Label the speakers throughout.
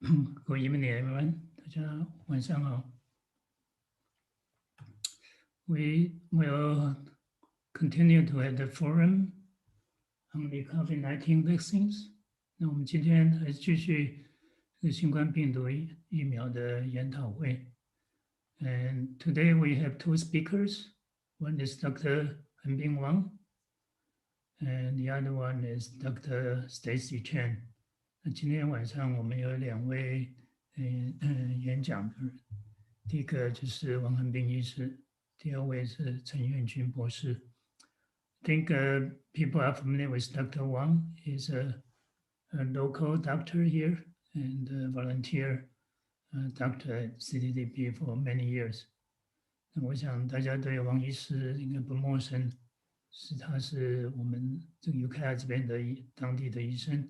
Speaker 1: Good evening, everyone. 大家晚上好。We will continue to have the forum on the COVID-19 vaccines. 那我们今天还是继续新冠病毒疫苗的研讨会。And today we have two speakers. One is Dr. Hengbing Wang, and the other one is Dr. Stacy Chen. 那今天晚上我们有两位演讲的人，第一个就是王恆冰醫師，第二位是陳彥君博士。I think people are familiar with Dr. Wang. He's a local doctor here and a volunteer doctor at CTTP for many years. 那我想大家对王医师应该不陌生，他是我们这个UKI这边的当地的医生。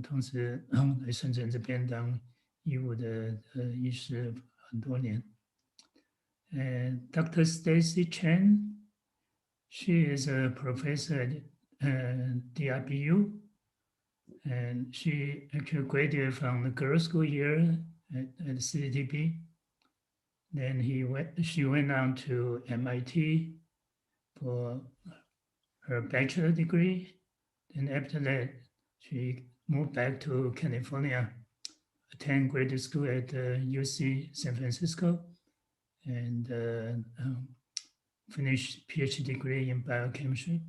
Speaker 1: 同时来深圳这边当义务的医师很多年。Dr. Stacy Chen, she is a professor at DRBU, and she actually graduated from the girls' school here at CTTP. Then she went on to MIT for her bachelor degree. And after that, she moved back to California, attend graduate school at UC San Francisco, and finished Ph.D. degree in biochemistry.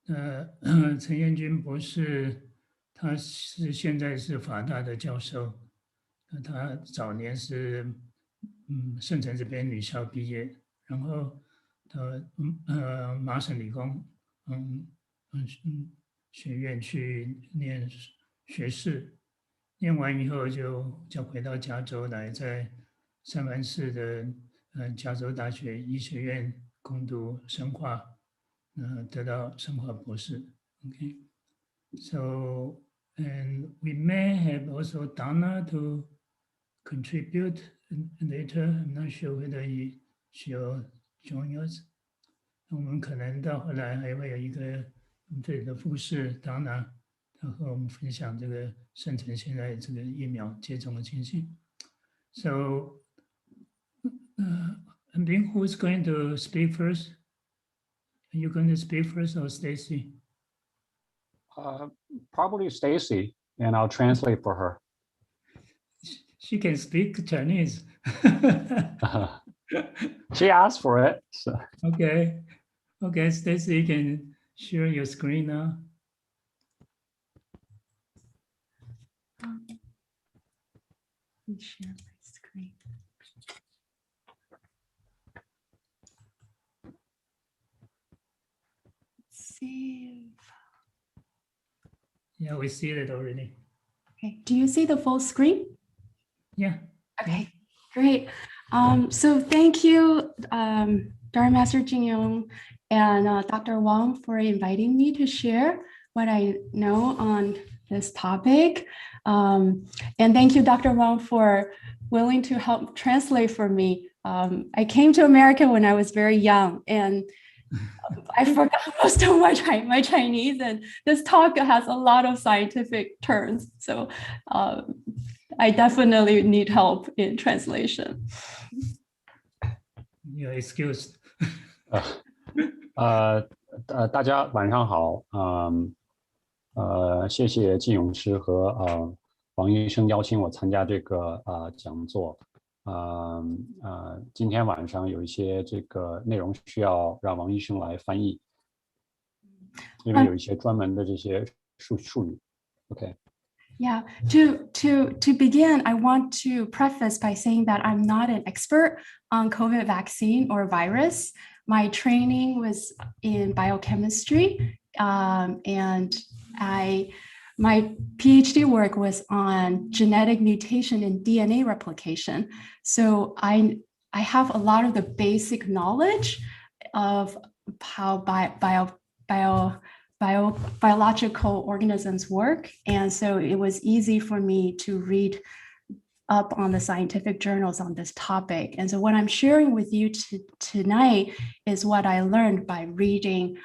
Speaker 1: 陈彥君博士，他现在是法大的教授。他早年是圣城这边女校毕业，然后到麻省理工学院去念学士，念完以后就回到加州来，在三藩市的加州大学医学院攻读生化，得到生化博士。Okay, so and we may have also Dana to contribute later. I'm not sure whether she'll join us. 我们可能到后来还会有一个这里的护士当然，他和我们分享这个圣城现在这个疫苗接种的情形。So, Hengbing, who is going to speak first? Are you going to speak first or Stacy?
Speaker 2: Probably Stacy, and I'll translate for her.
Speaker 1: She can speak Chinese.
Speaker 2: She asked for it. So.
Speaker 1: Okay, Stacy, you can share your screen now.
Speaker 3: Let me share my screen. Let's see.
Speaker 1: Yeah, we see it already.
Speaker 3: Okay, do you see the full screen?
Speaker 1: Yeah.
Speaker 3: Okay, great. So thank you, Dr. Master Jingyong and Dr. Wang for inviting me to share what I know on this topic. And thank you, Dr. Wang, for willing to help translate for me. I came to America when I was very young, and I forgot most of my Chinese, and this talk has a lot of scientific terms. So I definitely need help in translation.
Speaker 1: You're excused.
Speaker 2: 大家晚上好。谢谢季勇师和王医生邀请我参加这个讲座。今天晚上有一些这个内容需要让王医生来翻译，因为有一些专门的这些术语。Okay.
Speaker 3: Yeah, to begin, I want to preface by saying that I'm not an expert on COVID vaccine or virus. My training was in biochemistry, and my PhD work was on genetic mutation and DNA replication. So I have a lot of the basic knowledge of how biological organisms work. And so it was easy for me to read up on the scientific journals on this topic. And so what I'm sharing with you tonight is what I learned by reading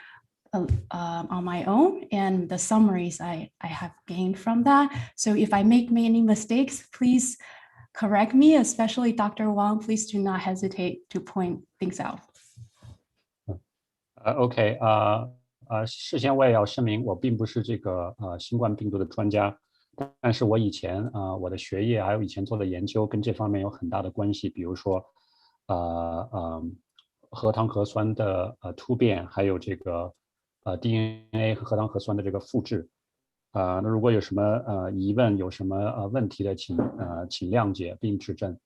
Speaker 3: on my own, and the summaries I have gained from that. So if I make many mistakes, please correct me, especially Dr. Wang, please do not hesitate to point things out.
Speaker 2: OK 事先我也要声明，我并不是这个新冠病毒的专家，但是我以前我的学业还有以前做的研究跟这方面有很大的关系，比如说核糖核酸的突变，还有这个DNA 和核糖核酸的这个复制。那如果有什么疑问，有什么问题的，请谅解并指正。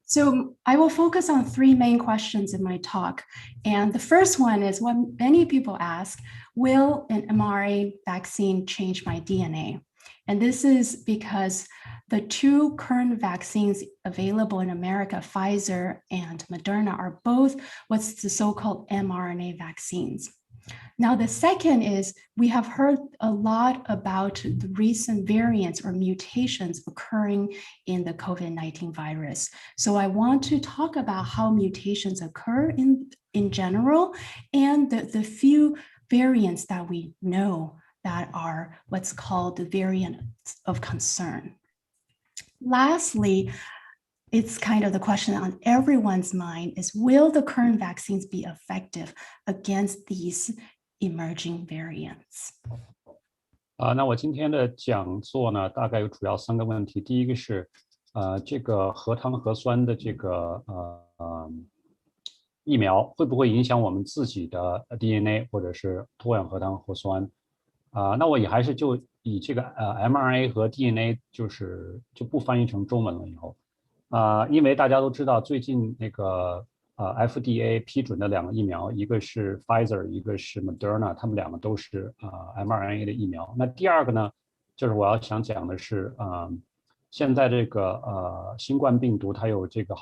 Speaker 3: So I will focus on three main questions in my talk. And the first one is what many people ask, will an mRNA vaccine change my DNA? And this is because the two current vaccines available in America, Pfizer and Moderna, are both what's the so-called mRNA vaccines. Now, the second is we have heard a lot about the recent variants or mutations occurring in the COVID-19 virus. So I want to talk about how mutations occur in general and the few variants that we know that are what's called the variants of concern. Lastly, it's kind of the question on everyone's mind is, will the current vaccines be effective against these emerging variants?
Speaker 2: 那我今天的讲座呢，大概有主要3个问题。第一个是，这个核糖核酸的这个疫苗会不会影响我们自己的 DNA 或者是脱氧核糖核酸？那我也还是就以这个mRNA 和 DNA 就不翻译成中文了以后。因为大家都知道，最近那个FDA 批准的2个疫苗，一个是 Pfizer， 一个是 Mrna， 他们2个都是mRNA 的疫苗。那第二个呢，就是我要想讲的是，现在这个新冠病毒它有这个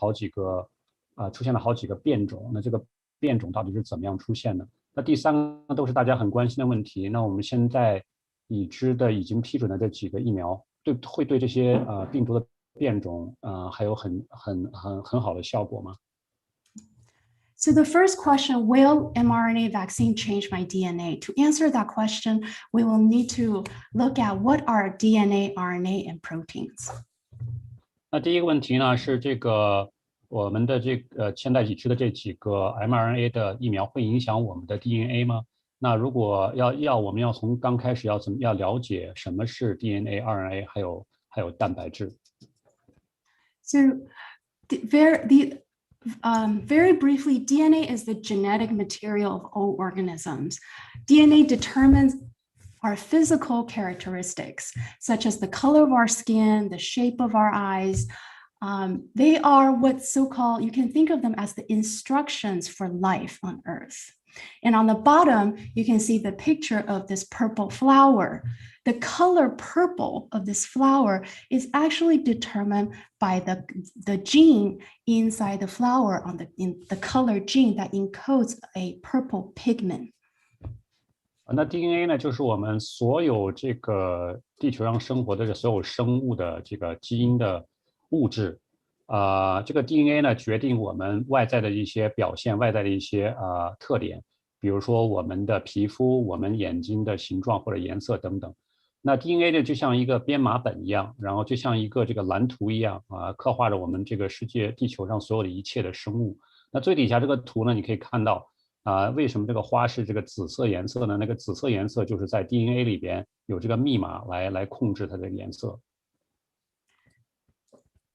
Speaker 2: 出现了好几个变种，那这个变种到底是怎么样出现的？那第3个都是大家很关心的问题。那我们现在已知的、已经批准的这几个疫苗，会对这些病毒的变种还有很好的效果吗？
Speaker 3: So the first question, will mRNA vaccine change my DNA? To answer that question, we will need to look at what are DNA, RNA, and proteins.
Speaker 2: 那第一个问题呢是这个我们的这个现在已知的这几个 mRNA 的疫苗会影响我们的 DNA 吗？那如果我们要从刚开始要了解什么是 DNA、RNA 还有蛋白质。
Speaker 3: So very briefly, DNA is the genetic material of all organisms. DNA determines our physical characteristics, such as the color of our skin, the shape of our eyes. They are what's so-called, you can think of them as the instructions for life on Earth. And on the bottom, you can see the picture of this purple flower. The color purple of this flower is actually determined by the gene inside the flower in the color gene that encodes a purple pigment.
Speaker 2: 那 DNA 呢，就是我们所有这个地球上生活的所有生物的这个基因的物质。这个 DNA 呢决定我们外在的一些表现，外在的一些特点，比如说我们的皮肤、我们眼睛的形状或者颜色等等。那 DNA 呢就像一个编码本一样，然后就像一个这个蓝图一样刻画着我们这个世界地球上所有的一切的生物。那最底下这个图呢，你可以看到为什么这个花是这个紫色颜色呢？那个紫色颜色就是在 DNA 里边有这个密码来控制它的颜色。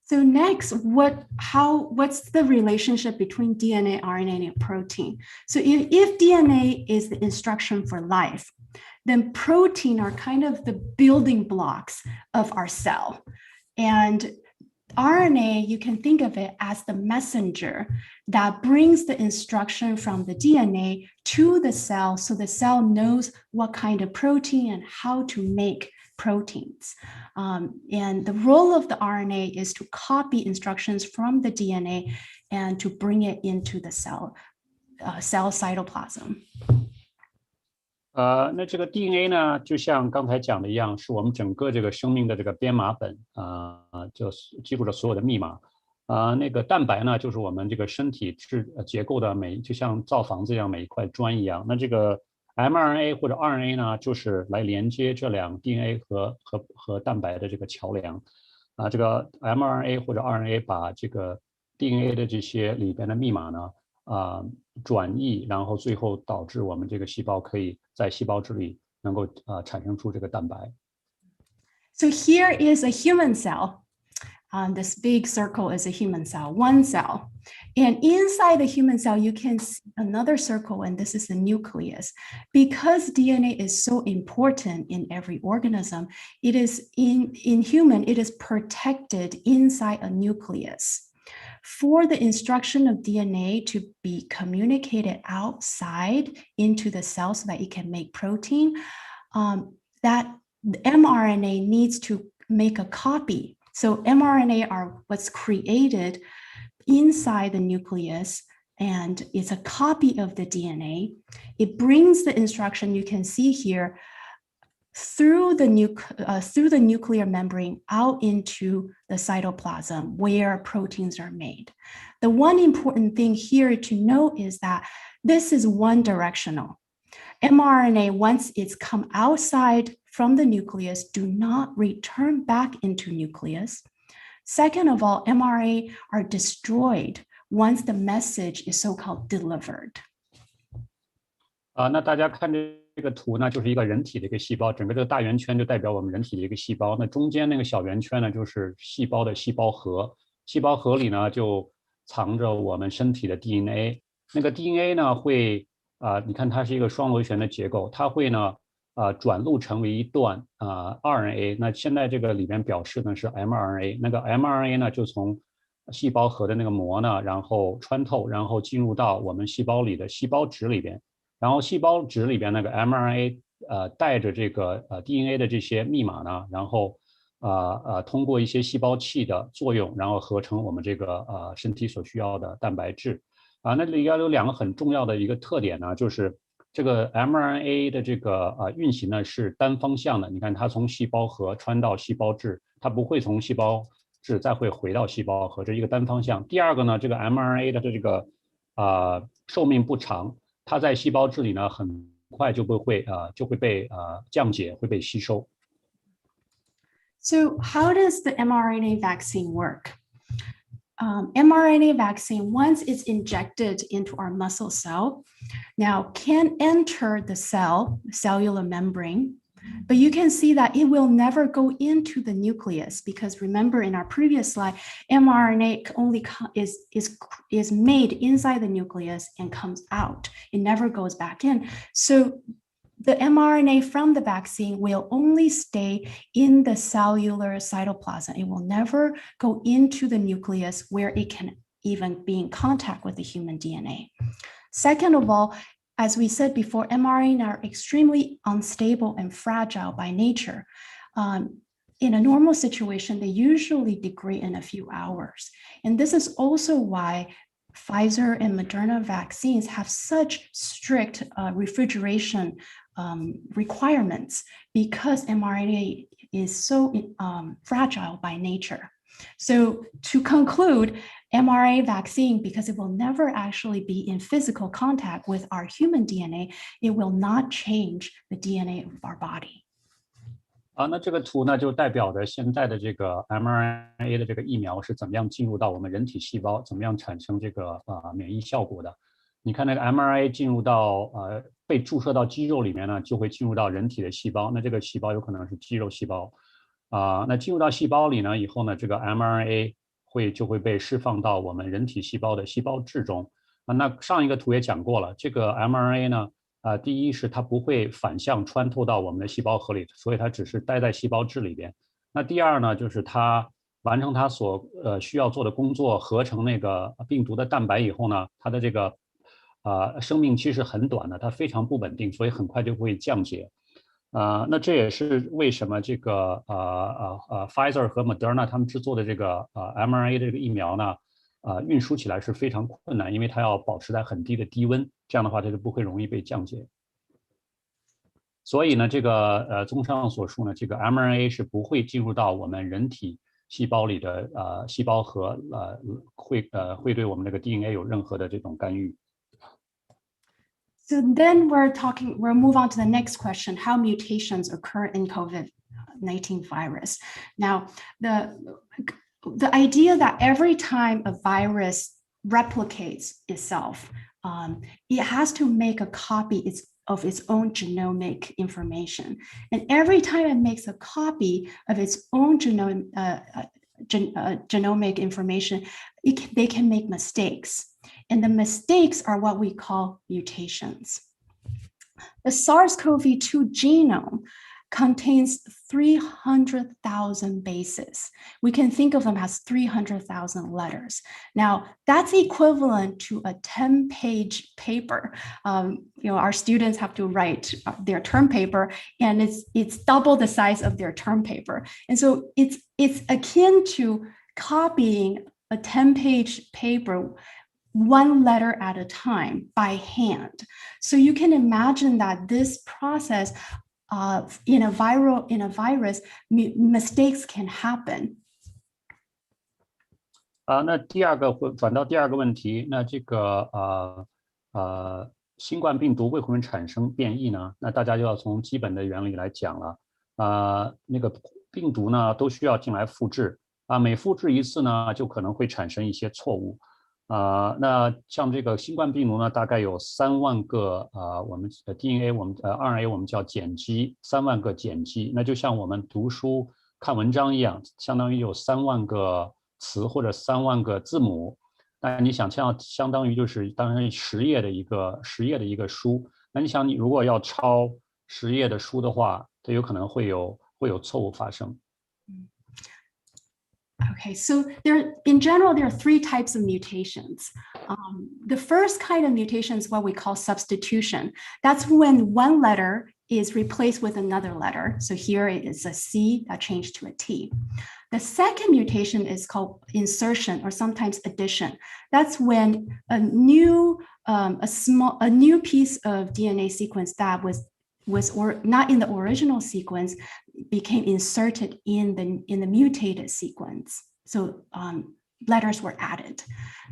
Speaker 3: So next, what's the relationship between DNA, RNA, and protein? So if DNA is the instruction for life, then protein are kind of the building blocks of our cell. And RNA, you can think of it as the messenger that brings the instruction from the DNA to the cell, so the cell knows what kind of protein and how to make proteins. And the role of the RNA is to copy instructions from the DNA and to bring it into the cell cytoplasm.
Speaker 2: 那这个 DNA 呢，就像刚才讲的一样，是我们整个这个生命的这个编码本就记住了所有的密码。那个蛋白呢，就是我们这个身体结构的就像造房子一样每一块砖一样。那这个 mRNA 或者 RNA 呢，就是来连接这两 DNA 和蛋白的这个桥梁。这个 mRNA 或者 RNA 把这个 DNA 的这些里边的密码呢，转译，然后最后导致我们这个细胞可以在细胞质里能够产生出这个蛋白。
Speaker 3: So here is a human cell. This big circle is a human cell, one cell. And inside the human cell, you can see another circle, and this is the nucleus. Because DNA is so important in every organism, it is in human, it is protected inside a nucleus. For the instruction of DNA to be communicated outside into the cell so that it can make protein, that the mRNA needs to make a copy. So mRNA are what's created inside the nucleus, and it's a copy of the DNA. It brings the instruction you can see here through the nuclear membrane out into the cytoplasm where proteins are made. The one important thing here to note is that this is one directional. mRNA, once it's come outside from the nucleus, do not return back into nucleus. Second of all, mRNA are destroyed once the message is so-called delivered.
Speaker 2: 那大家看这个图呢，就是一个人体的一个细胞，整个这个大圆圈就代表我们人体的一个细胞，那中间那个小圆圈呢，就是细胞的细胞核，细胞核里呢就藏着我们身体的 DNA， 那个 DNA 呢会你看它是一个双螺旋的结构，它会呢转录成为一段RNA， 那现在这个里边表示呢是 mRNA， 那个 mRNA 呢就从细胞核的那个膜呢，然后穿透，然后进入到我们细胞里的细胞质里边，然后细胞质里边那个 mRNA 带着这个DNA 的这些密码呢，然后通过一些细胞器的作用，然后合成我们这个身体所需要的蛋白质。那里要有两个很重要的一个特点呢，就是这个 mRNA 的这个运行呢是单方向的，你看它从细胞核穿到细胞质，它不会从细胞质再会回到细胞核，这是一个单方向。第二个呢，这个 mRNA 的这个寿命不长，它在细胞质里呢很快就会被降解，会被吸收。
Speaker 3: So how does the mRNA vaccine work? mRNA vaccine, once it's injected into our muscle cell, now can enter the cellular membrane, but you can see that it will never go into the nucleus because remember in our previous slide, mRNA only is made inside the nucleus and comes out. It never goes back in. So the mRNA from the vaccine will only stay in the cellular cytoplasm. It will never go into the nucleus where it can even be in contact with the human DNA. Second of all, as we said before, mRNA are extremely unstable and fragile by nature. In a normal situation, they usually degrade in a few hours. And this is also why Pfizer and Moderna vaccines have such strict refrigeration requirements because mRNA is so fragile by nature. So to conclude, mRNA vaccine, because it will never actually be in physical contact with our human DNA, it will not change the DNA of our body.
Speaker 2: 那这个图呢，就代表着现在的这个 mRNA 的这个疫苗是怎么样进入到我们人体细胞，怎么样产生这个免疫效果的。你看那个 mRNA 进入到被注射到肌肉里面呢，就会进入到人体的细胞，那这个细胞有可能是肌肉细胞那进入到细胞里呢以后呢，这个 mRNA 就会被释放到我们人体细胞的细胞质中。那上一个图也讲过了，这个 mRNA 呢第一是它不会反向穿透到我们的细胞核里，所以它只是待在细胞质里边。那第二呢，就是它完成它所需要做的工作，合成那个病毒的蛋白以后呢，它的这个生命期是很短的，它非常不稳定，所以很快就会降解。那这也是为什么这个Pfizer 和 Moderna 他们制作的这个mRNA 的这个疫苗呢，运输起来是非常困难，因为它要保持在很低的低温，这样的话它就不会容易被降解。所以呢，这个综上所述呢，这个 mRNA 是不会进入到我们人体细胞里的细胞核会对我们这个 DNA 有任何的这种干预。
Speaker 3: So then we'll move on to the next question, how mutations occur in COVID-19 virus. Now, the idea that every time a virus replicates itself, it has to make a copy of its own genomic information. And every time it makes a copy of its own genomic information, they can make mistakes. And the mistakes are what we call mutations. The SARS-CoV-2 genome contains 300,000 bases. We can think of them as 300,000 letters. Now, that's equivalent to a 10-page paper. Our students have to write their term paper, and it's double the size of their term paper. And so it's akin to copying a 10-page paper one letter at a time by hand. So you can imagine that this process in a virus, mistakes can happen.
Speaker 2: 那转到第二个问题，那这个新冠病毒为什么产生变异呢？那大家就要从基本的原理来讲了。那个病毒呢都需要进来复制每复制一次呢就可能会产生一些错误。那像这个新冠病毒呢，大概有3万个我们DNA 我们RNA 我们叫碱基，3万个碱基，那就像我们读书看文章一样，相当于有3万个词或者3万个字母。那你想相当于就是当然10页的一个书。那你想你如果要抄10页的书的话，这有可能会有错误发生。
Speaker 3: Okay, so in general, there are 3 types of mutations. The first kind of mutation is what we call substitution. That's when one letter is replaced with another letter. So here it is a C that changed to a T. The second mutation is called insertion or sometimes addition. That's when a new piece of DNA sequence that was not in the original sequence became inserted in the mutated sequence. So letters were added.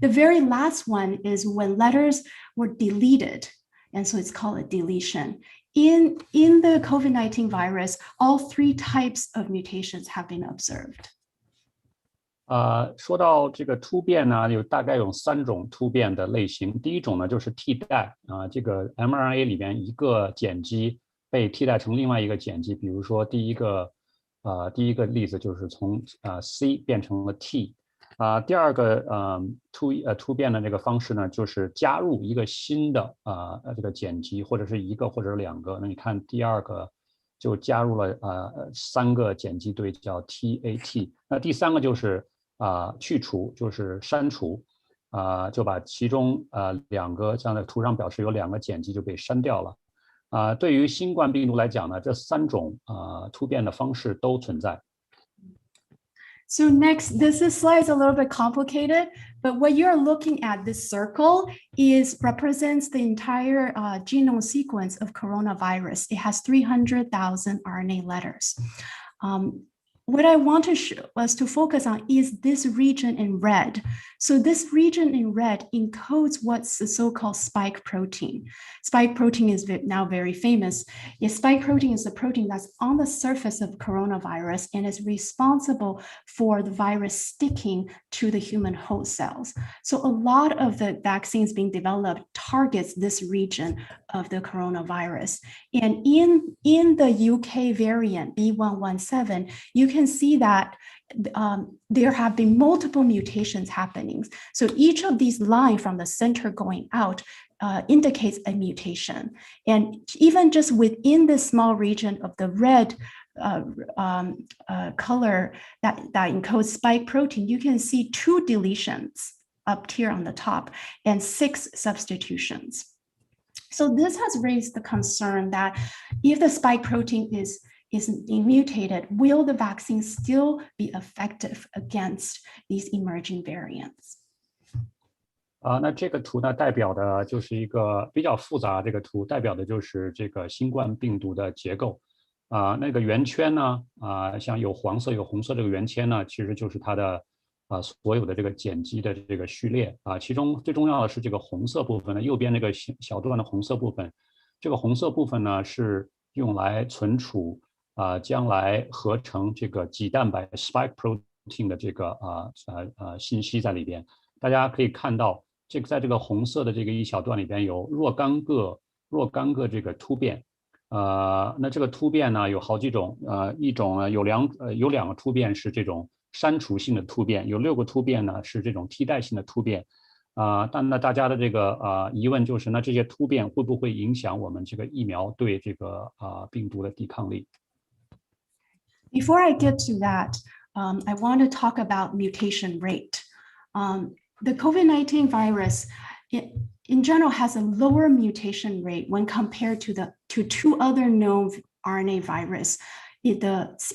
Speaker 3: The very last one is when letters were deleted, and so it's called a deletion. In the COVID-19 virus, all 3 types of mutations have been observed.
Speaker 2: 说到这个突变呢，大概有3种突变的类型。第一种呢就是替代这个 mRNA 里边一个碱基被替代成另外一个碱基，比如说第一个例子就是从C 变成了 T。第二个突变的这个方式呢，就是加入一个新的这个碱基，或者是1个或者2个。那你看第二个就加入了3个碱基对，叫 TAT。那第3个就是去除，就是删除，就把其中2个，像在图上表示有2个碱基就被删掉了。对于新冠病毒来讲呢，这3种突变的方式都存在。
Speaker 3: So next, this slide is a little bit complicated, but what you're looking at, this circle represents the entire genome sequence of coronavirus. It has 300,000 RNA letters. What I want to show us to focus on is this region in red. So this region in red encodes what's the so-called spike protein. Spike protein is now very famous. Spike protein is the protein that's on the surface of coronavirus and is responsible for the virus sticking to the human host cells. So a lot of the vaccines being developed targets this region of the coronavirus. And in the UK variant B117, you can see that there have been multiple mutations happening. So each of these lines from the center going out indicates a mutation. And even just within this small region of the red color that encodes spike protein, you can see 2 deletions up here on the top and 6 substitutions. So this has raised the concern that if the spike protein is mutated, will the vaccine still be effective against these emerging variants?
Speaker 2: 那这个图呢，代表的就是一个比较复杂，这个图代表的就是这个新冠病毒的结构。那个圆圈呢，像有黄色有红色这个圆圈呢，其实就是它的所有的这个碱基的这个序列其中最重要的是这个红色部分呢，右边那个小段的红色部分，这个红色部分呢是用来存储将来合成这个肌蛋白 spike protein 的这个信息在里边。大家可以看到，这个在这个红色的这个一小段里边有若干个这个突变。那这个突变呢有好几种，一种呢有两个突变是这种删除性的突变，有6个突变呢是这种替代性的突变。但那大家的这个疑问就是，那这些突变会不会影响我们这个疫苗对这个病毒的抵抗力？
Speaker 3: Before I get to that, I want to talk about mutation rate. The COVID-19 virus, in general, has a lower mutation rate when compared to 2 other known RNA virus,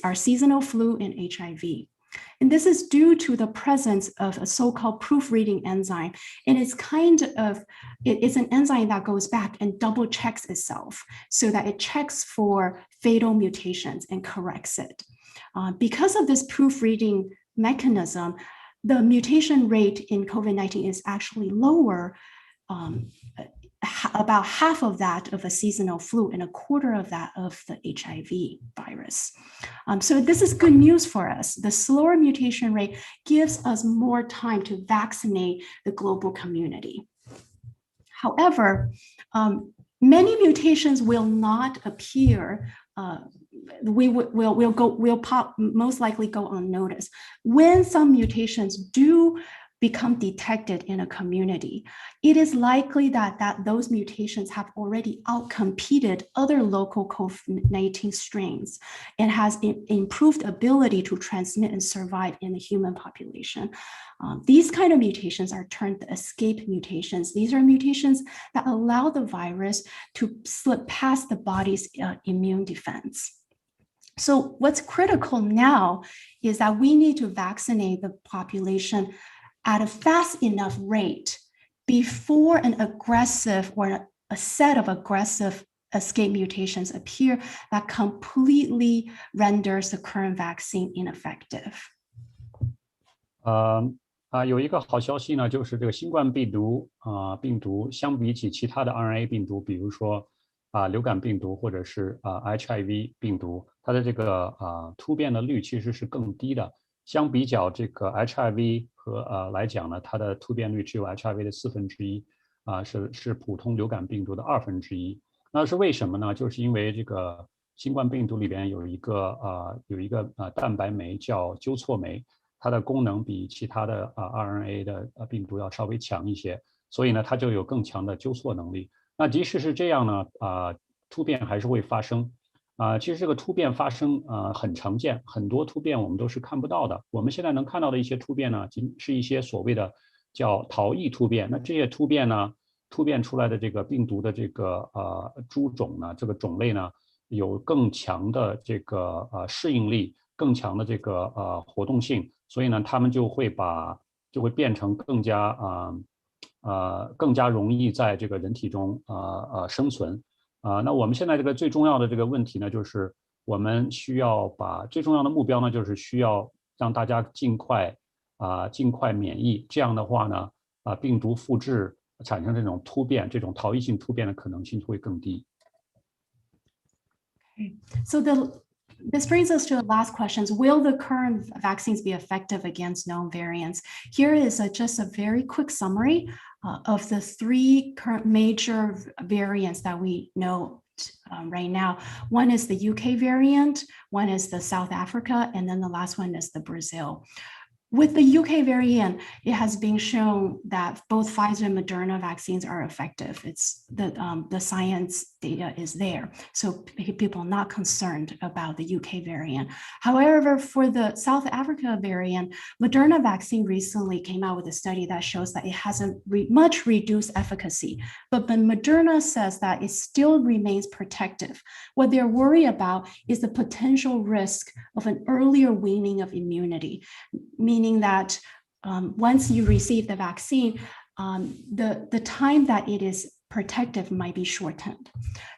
Speaker 3: our seasonal flu and HIV. And this is due to the presence of a so-called proofreading enzyme. And it's it's an enzyme that goes back and double checks itself so that it checks for fatal mutations and corrects it. Because of this proofreading mechanism, the mutation rate in COVID-19 is actually lower, about half of that of a seasonal flu and a quarter of that of the HIV virus. So this is good news for us. The slower mutation rate gives us more time to vaccinate the global community. However, many mutations will not appear. Will most likely go unnoticed. When some mutations do become detected in a community, it is likely that those mutations have already outcompeted other local COVID-19 strains and has improved ability to transmit and survive in the human population. These kind of mutations are termed escape mutations. These are mutations that allow the virus to slip past the body's immune defense. So what's critical now is that we need to vaccinate the population at a fast enough rate before an aggressive or a set of aggressive escape mutations appear that completely renders the current vaccine ineffective.
Speaker 2: 有一个好消息呢，就是这个新冠病毒相比起其他的 RNA 病毒，比如说流感病毒或者是HIV 病毒，它的这个突变的率其实是更低的。相比较这个 HIV 和来讲呢，它的突变率只有 HIV 的1/4，是普通流感病毒的1/2。那是为什么呢？就是因为这个新冠病毒里边有一个蛋白酶叫纠错酶，它的功能比其他的RNA 的病毒要稍微强一些，所以呢，它就有更强的纠错能力。那即使是这样呢，突变还是会发生。其实这个突变发生很常见，很多突变我们都是看不到的。我们现在能看到的一些突变呢，是一些所谓的叫逃逸突变。那这些突变呢，突变出来的这个病毒的这个株种呢，这个种类呢，有更强的这个适应力，更强的这个活动性，所以呢，它们就会变成更加容易在这个人体中生存。那我们现在这个最重要的这个问题呢，就是我们需要最重要的目标呢，就是需要让大家尽快免疫。这样的话呢，病毒复制产生这种突变，这种逃逸性突变的可能性会更低。
Speaker 3: Okay. So this brings us to the last questions. Will the current vaccines be effective against known variants? Here is just a very quick summary of the 3 current major variants that we know right now. One is the UK variant, one is the South Africa, and then the last one is the Brazil. With the UK variant, it has been shown that both Pfizer and Moderna vaccines are effective. It's the science data is there. So people are not concerned about the UK variant. However, for the South Africa variant, Moderna vaccine recently came out with a study that shows that it hasn't much reduced efficacy. But Moderna says that it still remains protective. What they're worried about is the potential risk of an earlier waning of immunity, meaning that once you receive the vaccine, the time that it is protective might be shortened.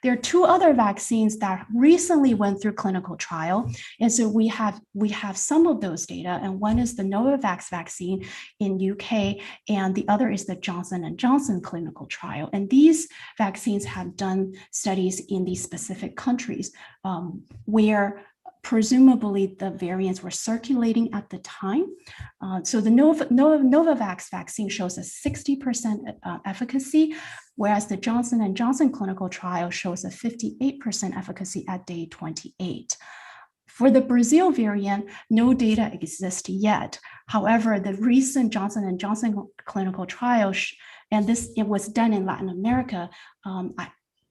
Speaker 3: There are two other vaccines that recently went through clinical trial. And so we have some of those data, and one is the Novavax vaccine in UK, and the other is the Johnson & Johnson clinical trial. And these vaccines have done studies in these specific countries where presumably the variants were circulating at the time. So the Novavax vaccine shows a 60% efficacy, whereas the Johnson & Johnson clinical trial shows a 58% efficacy at day 28. For the Brazil variant, no data exists yet. However, the recent Johnson & Johnson clinical trial, and it was done in Latin America,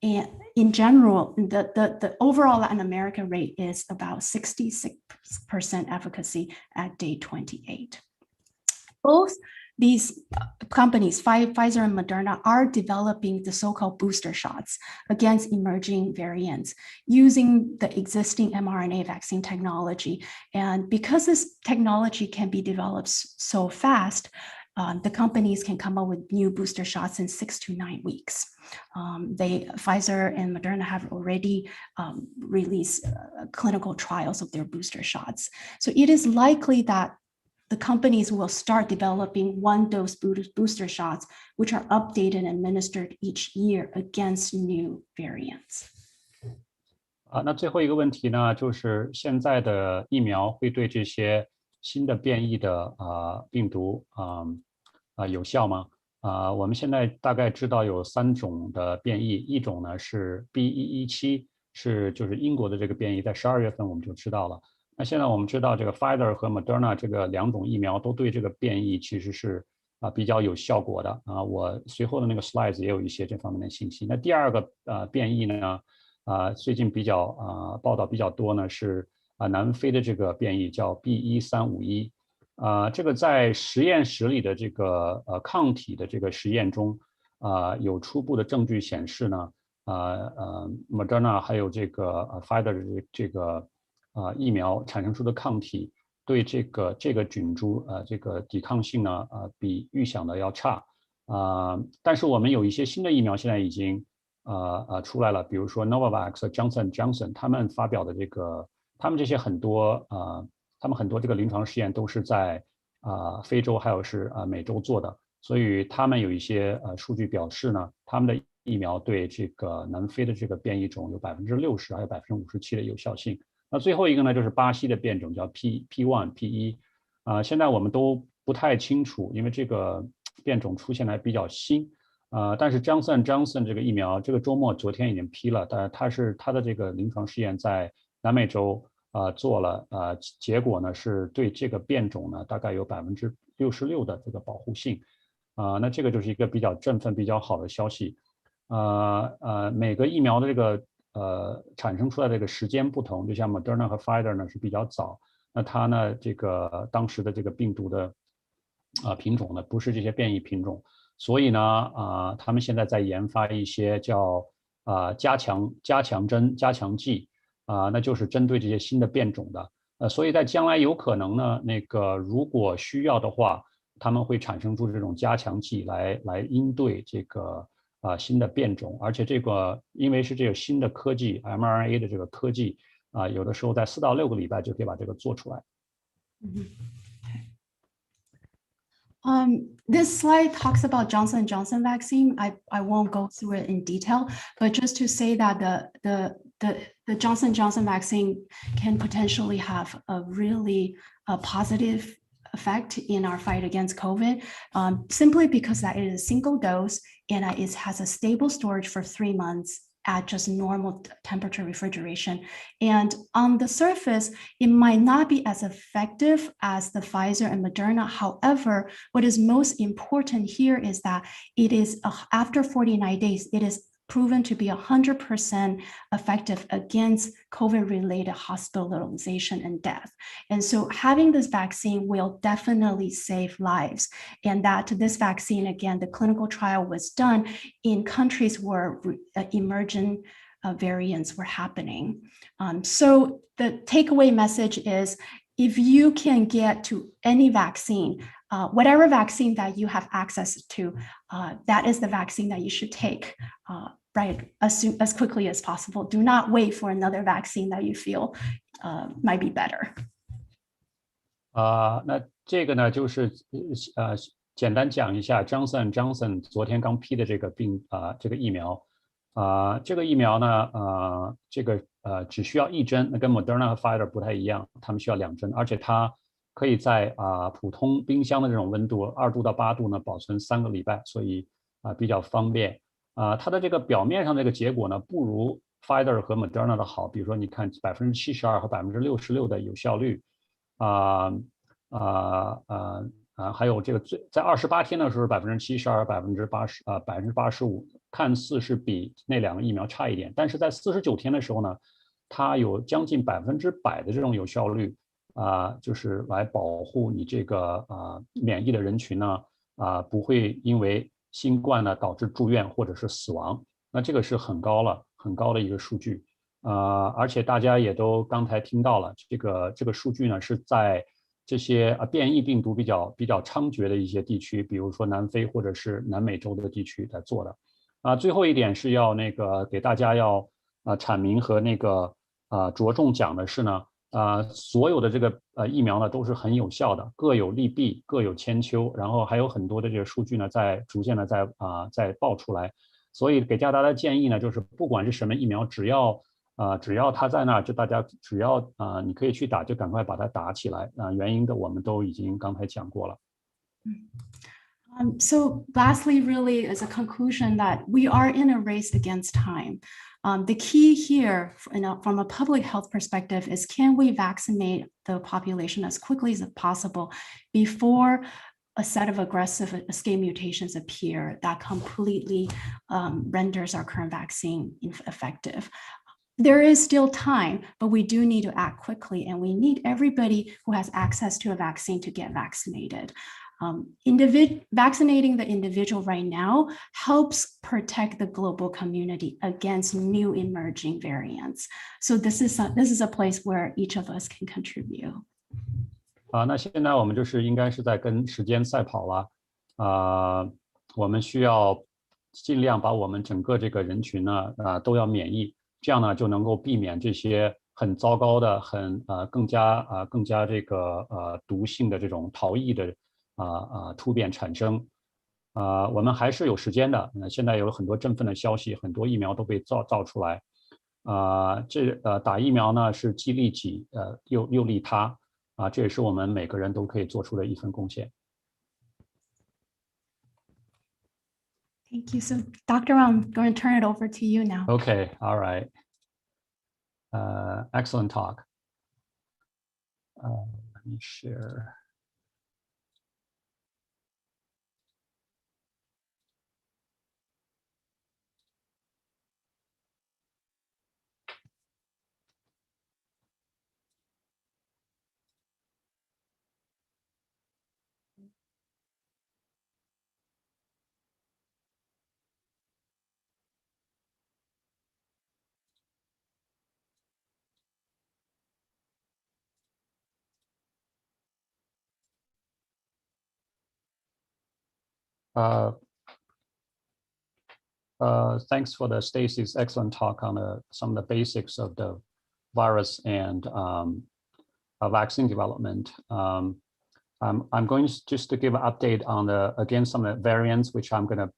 Speaker 3: and in general, the overall Latin America rate is about 66% efficacy at day 28. Both these companies, Pfizer and Moderna, are developing the so-called booster shots against emerging variants using the existing mRNA vaccine technology. And because this technology can be developed so fast, the companies can come up with new booster shots in 6 to 9 weeks. Pfizer and Moderna have already released clinical trials of their booster shots. So it is likely that the companies will start developing one-dose booster shots, which are updated and administered each year against new variants.
Speaker 2: 那最后一个问题呢，就是现在的疫苗会对这些新的变异的病毒有效吗？我们现在大概知道有3种的变异，一种呢是 B.1.1.7，就是英国的这个变异，在12月份我们就知道了。那现在我们知道这个 Pfizer 和 Moderna 这个2种疫苗都对这个变异其实是比较有效果的我随后的那个 slides 也有一些这方面的信息。那第二个变异呢最近比较报道比较多呢是南非的这个变异叫 B.1.351。这个在实验室里的这个抗体的这个实验中有初步的证据显示呢Moderna 还有这个Pfizer 的这个疫苗产生出的抗体对这个菌株这个抵抗性呢比预想的要差但是我们有一些新的疫苗现在已经出来了，比如说 Novavax、Johnson & Johnson 他们发表的这个他们这些很多这个临床试验都是在非洲还有是美洲做的，所以他们有一些数据表示呢，他们的疫苗对这个南非的这个变异种有60%还有57%的有效性。那最后一个呢，就是巴西的变种叫 P1 现在我们都不太清楚，因为这个变种出现的还比较新但是 Johnson & Johnson 这个疫苗这个周末昨天已经批了，但它的这个临床试验在南美洲做了结果呢是对这个变种呢大概有66%的这个保护性那这个就是一个比较振奋比较好的消息每个疫苗的这个产生出来的这个时间不同，就像 Moderna 和 Pfizer 呢是比较早，那它呢这个当时的这个病毒的品种呢不是这些变异品种，所以呢他们现在在研发一些叫加强剂那就是针对这些新的变种的所以在将来有可能呢那个如果需要的话，他们会产生出这种加强剂来应对这个新的变种，而且这个因为是这个新的科技 mRNA 的这个科技有的时候在4到6个礼拜就可以把这个做出来。
Speaker 3: This slide talks about Johnson & Johnson vaccine. I won't go through it in detail, but just to say that the Johnson & Johnson vaccine can potentially have a really positive effect in our fight against COVID, simply because that it is a single dose and it has a stable storage for 3 months at just normal temperature refrigeration. And on the surface, it might not be as effective as the Pfizer and Moderna. However, what is most important here is that it is after 49 days, it is proven to be 100% effective against COVID-related hospitalization and death. And so having this vaccine will definitely save lives. And that this vaccine, again, the clinical trial was done in countries where emergent variants were happening. So the takeaway message is, if you can get to any vaccine, whatever vaccine that you have access to, that is the vaccine that you should take, right, as quickly as possible. Do not wait for another vaccine that you feel might be better.
Speaker 2: 那这个呢，就是简单讲一下 Johnson Johnson 昨天刚批的这个这个疫苗，这个疫苗呢，只需要1针，那跟 Mrna 和 Pfizer 不太一样，他们需要2针，而且它可以在普通冰箱的这种温度2度到8度呢保存3个礼拜，所以比较方便。它的这个表面上这个结果呢，不如 Pfizer 和 Mrna 的好，比如说你看72%和66%的有效率。还有这个在28天的时候72%、85%，看似是比那2个疫苗差一点，但是在49天的时候呢，它有将近100%的这种有效率，就是来保护你这个免疫的人群呢，不会因为新冠呢导致住院或者是死亡，那这个是很高的一个数据。而且大家也都刚才听到了，这个数据呢是在这些变异病毒比较猖獗的一些地区，比如说南非或者是南美洲的地区来做的。最后一点是要给大家要阐明和着重讲的是呢，所有的这个疫苗呢都是很有效的，各有利弊，各有千秋，然后还有很多的这个数据呢逐渐的在爆出来，所以给大家的建议呢就是不管是什么疫苗，只要它在那儿，就大家只要你可以去打，就赶快把它打起来。原因的我们都已经刚才讲过了。
Speaker 3: So lastly, really is a conclusion that we are in a race against time. The key here, from a public health perspective, is can we vaccinate the population as quickly as possible before a set of aggressive escape mutations appear that completely renders our current vaccine effective. There is still time, but we do need to act quickly, and we need everybody who has access to a vaccine to get vaccinated. Vaccinating the individual right now helps protect the global community against new emerging variants. So this is a place where each of us can contribute.
Speaker 2: 那现在我们就是应该是在跟时间赛跑了。我们需要尽量把我们整个这个人群呢都要免疫。这样呢就能够避免这些很糟糕的、更加这个毒性的这种逃逸的突变产生。我们还是有时间的。现在有很多振奋的消息，很多疫苗都被造出来。打疫苗呢是既利己又利他这也是我们每个人都可以做出的一份贡献。
Speaker 3: Thank you. So, Dr. Wang, I'm going to turn it over to you now.
Speaker 2: Okay, all right. Excellent talk. Let me share. Thanks for the Stacy's excellent talk on some of the basics of the virus and vaccine development. I'm going just to give an update on again some of the variants, which I'm going to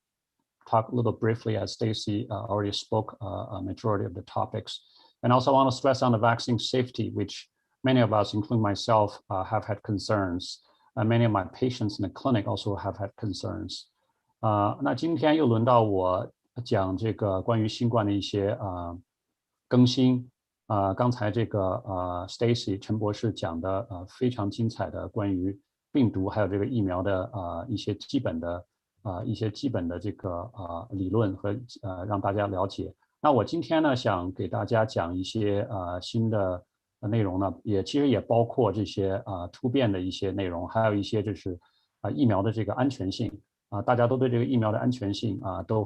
Speaker 2: talk a little briefly as Stacy already spoke a majority of the topics. And also I want to stress on the vaccine safety, which many of us, including myself, have had concerns. Many of my patients in the clinic also have had concerns. 那今天又轮到我讲这个关于新冠的一些更新。刚才这个Stacy 陈博士讲的非常精彩的关于病毒还有这个疫苗的一些基本的这个理论和让大家了解。那我今天呢想给大家讲一些新的内容呢，其实也包括这些突变的一些内容，还有一些就是疫苗的这个安全性大家都对这个疫苗的安全性都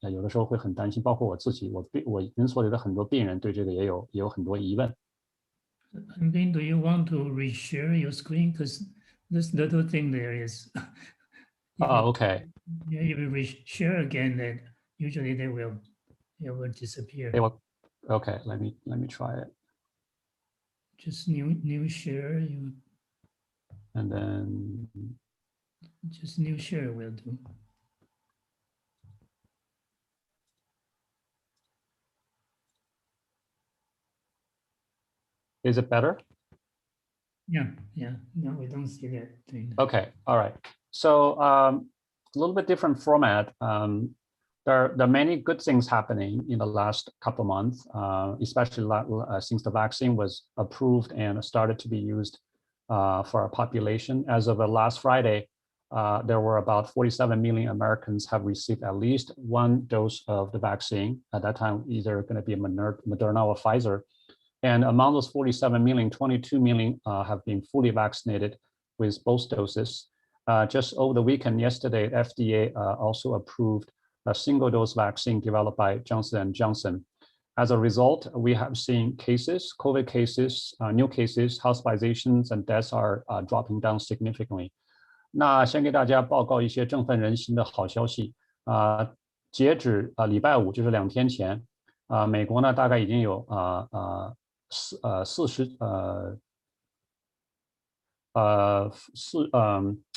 Speaker 2: 有的时候会很担心，包括我自己，我诊所里的很多病人对这个也有很多疑问。
Speaker 1: Hengbing, do you want to reshare your screen? Because this little thing there is.
Speaker 2: Okay.
Speaker 1: Yeah, if you reshare again, then usually it will disappear.
Speaker 2: They will. Okay, let me try it.
Speaker 1: Just new share,
Speaker 2: And then
Speaker 1: just new share will do.
Speaker 2: is it better?
Speaker 1: Yeah. No, we don't see that thing.
Speaker 2: Okay, all right. So a little bit different format. There are many good things happening in the last couple of months, especially since the vaccine was approved and started to be used for our population. As of last Friday, there were about 47 million Americans have received at least one dose of the vaccine. At that time, either going to be Moderna or Pfizer. And among those 47 million, 22 million have been fully vaccinated with both doses. Just over the weekend yesterday, FDA also approved a single-dose vaccine developed by Johnson & Johnson. As a result, we have seen cases, COVID cases, new cases, hospitalizations, and deaths are dropping down significantly. 那先给大家报告一些振奋人心的好消息。截止礼拜五，就是2天前，美国呢大概已经有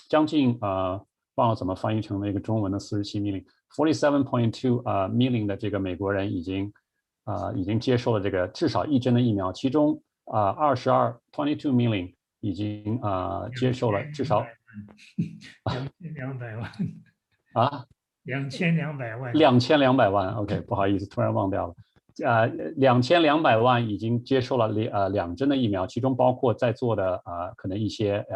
Speaker 2: 将近忘了怎么翻译成那个中文的47 million 47.2 million 的这个美国人已经接受了这个至少1针的疫苗，其中22 million 已经接受了至少
Speaker 1: 2200万
Speaker 2: 啊
Speaker 1: 2200万
Speaker 2: 2200万 OK 不好意思突然忘掉了。2200万已经接受了2针的疫苗，其中包括在座的可能一些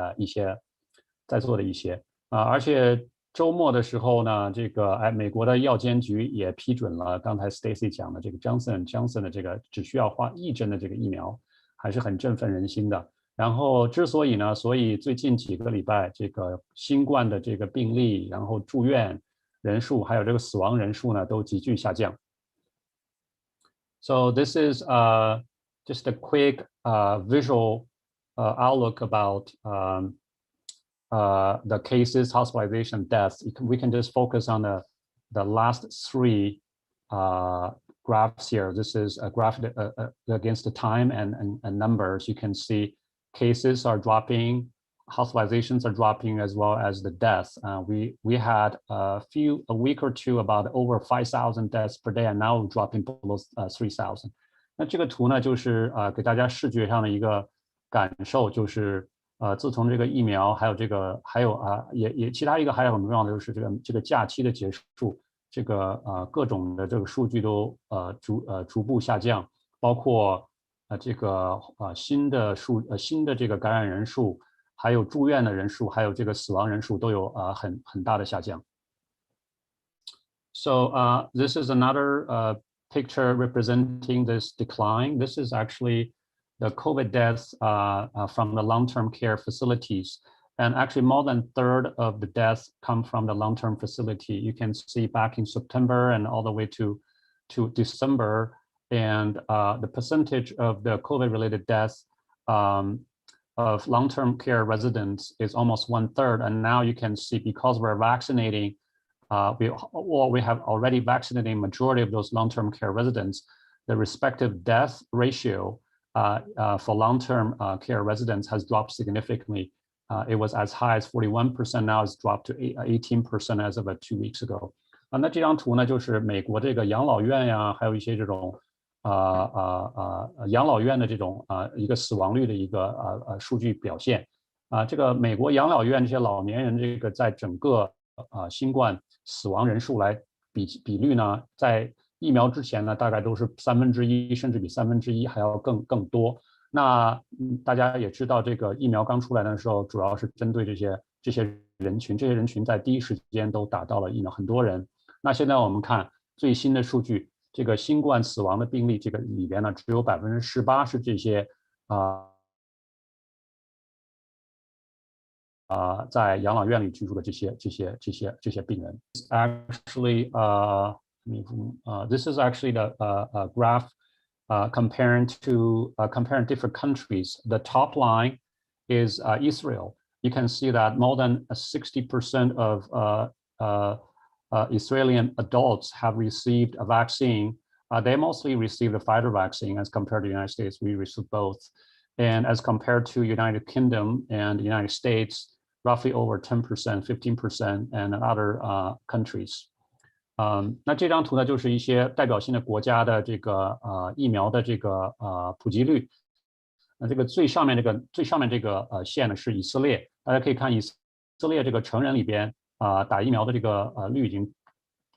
Speaker 2: 在座的一些而且周末的时候呢，这个美国的药监局也批准了刚才 Stacy 讲的这个 Johnson & Johnson 的这个只需要花1针的这个疫苗，还是很振奋人心的。然后所以最近几个礼拜这个新冠的这个病例，然后住院人数还有这个死亡人数呢都急剧下降。So this is just a quick visual outlook about the cases, hospitalization, deaths. We can just focus on the last 3 graphs here. This is a graph against the time and numbers. You can see cases are dropping, hospitalizations are dropping, as well as the deaths. We had a week or two about over 5,000 deaths per day, and now dropping below 3,000. 那这个图呢，就是给大家视觉上的一个感受，就是自从这个疫苗，还有其他一个还有很重要的就是这个假期的结束，这个各种的这个数据都逐步下降，包括这个新的这个感染人数。还有住院的人数，还有这个死亡人数都有很大的下降。So this is another picture representing this decline. This is actually the COVID deaths from the long-term care facilities. And actually more than a third of the deaths come from the long-term facility. You can see back in September and all the way to December, and the percentage of the COVID-related deaths of long-term care residents is almost 1/3, and now you can see because we're vaccinating, we have already vaccinated majority of those long-term care residents, the respective death ratio for long-term care residents has dropped significantly. It was as high as 41%, now it's dropped to 18% as of 2 weeks ago. 那这张图呢，就是美国这个养老院呀，还有一些这种养老院的这种一个死亡率的一个数据表现这个美国养老院这些老年人这个在整个新冠死亡人数来比率呢，在疫苗之前呢大概都是1/3，甚至比1/3还要更多。那大家也知道，这个疫苗刚出来的时候，主要是针对这些人群，这些人群在第一时间都打到了疫苗，很多人。那现在我们看最新的数据。这个新冠死亡的病例，这个里边呢，只有18%是这些在养老院里居住的这些病人。Actually, this is actually the graph comparing different countries. The top line is Israel. You can see that more than 60% of Israeli adults have received a vaccine. They mostly received the Pfizer vaccine as compared to the United States. We received both. And as compared to United Kingdom and the United States, roughly over 10%, 15%, and other countries. 那这张图呢，就是一些代表性的国家的这个疫苗的这个普及率。那这个最上面这个线呢是以色列，大家可以看以色列这个成人里边打疫苗的这个率已经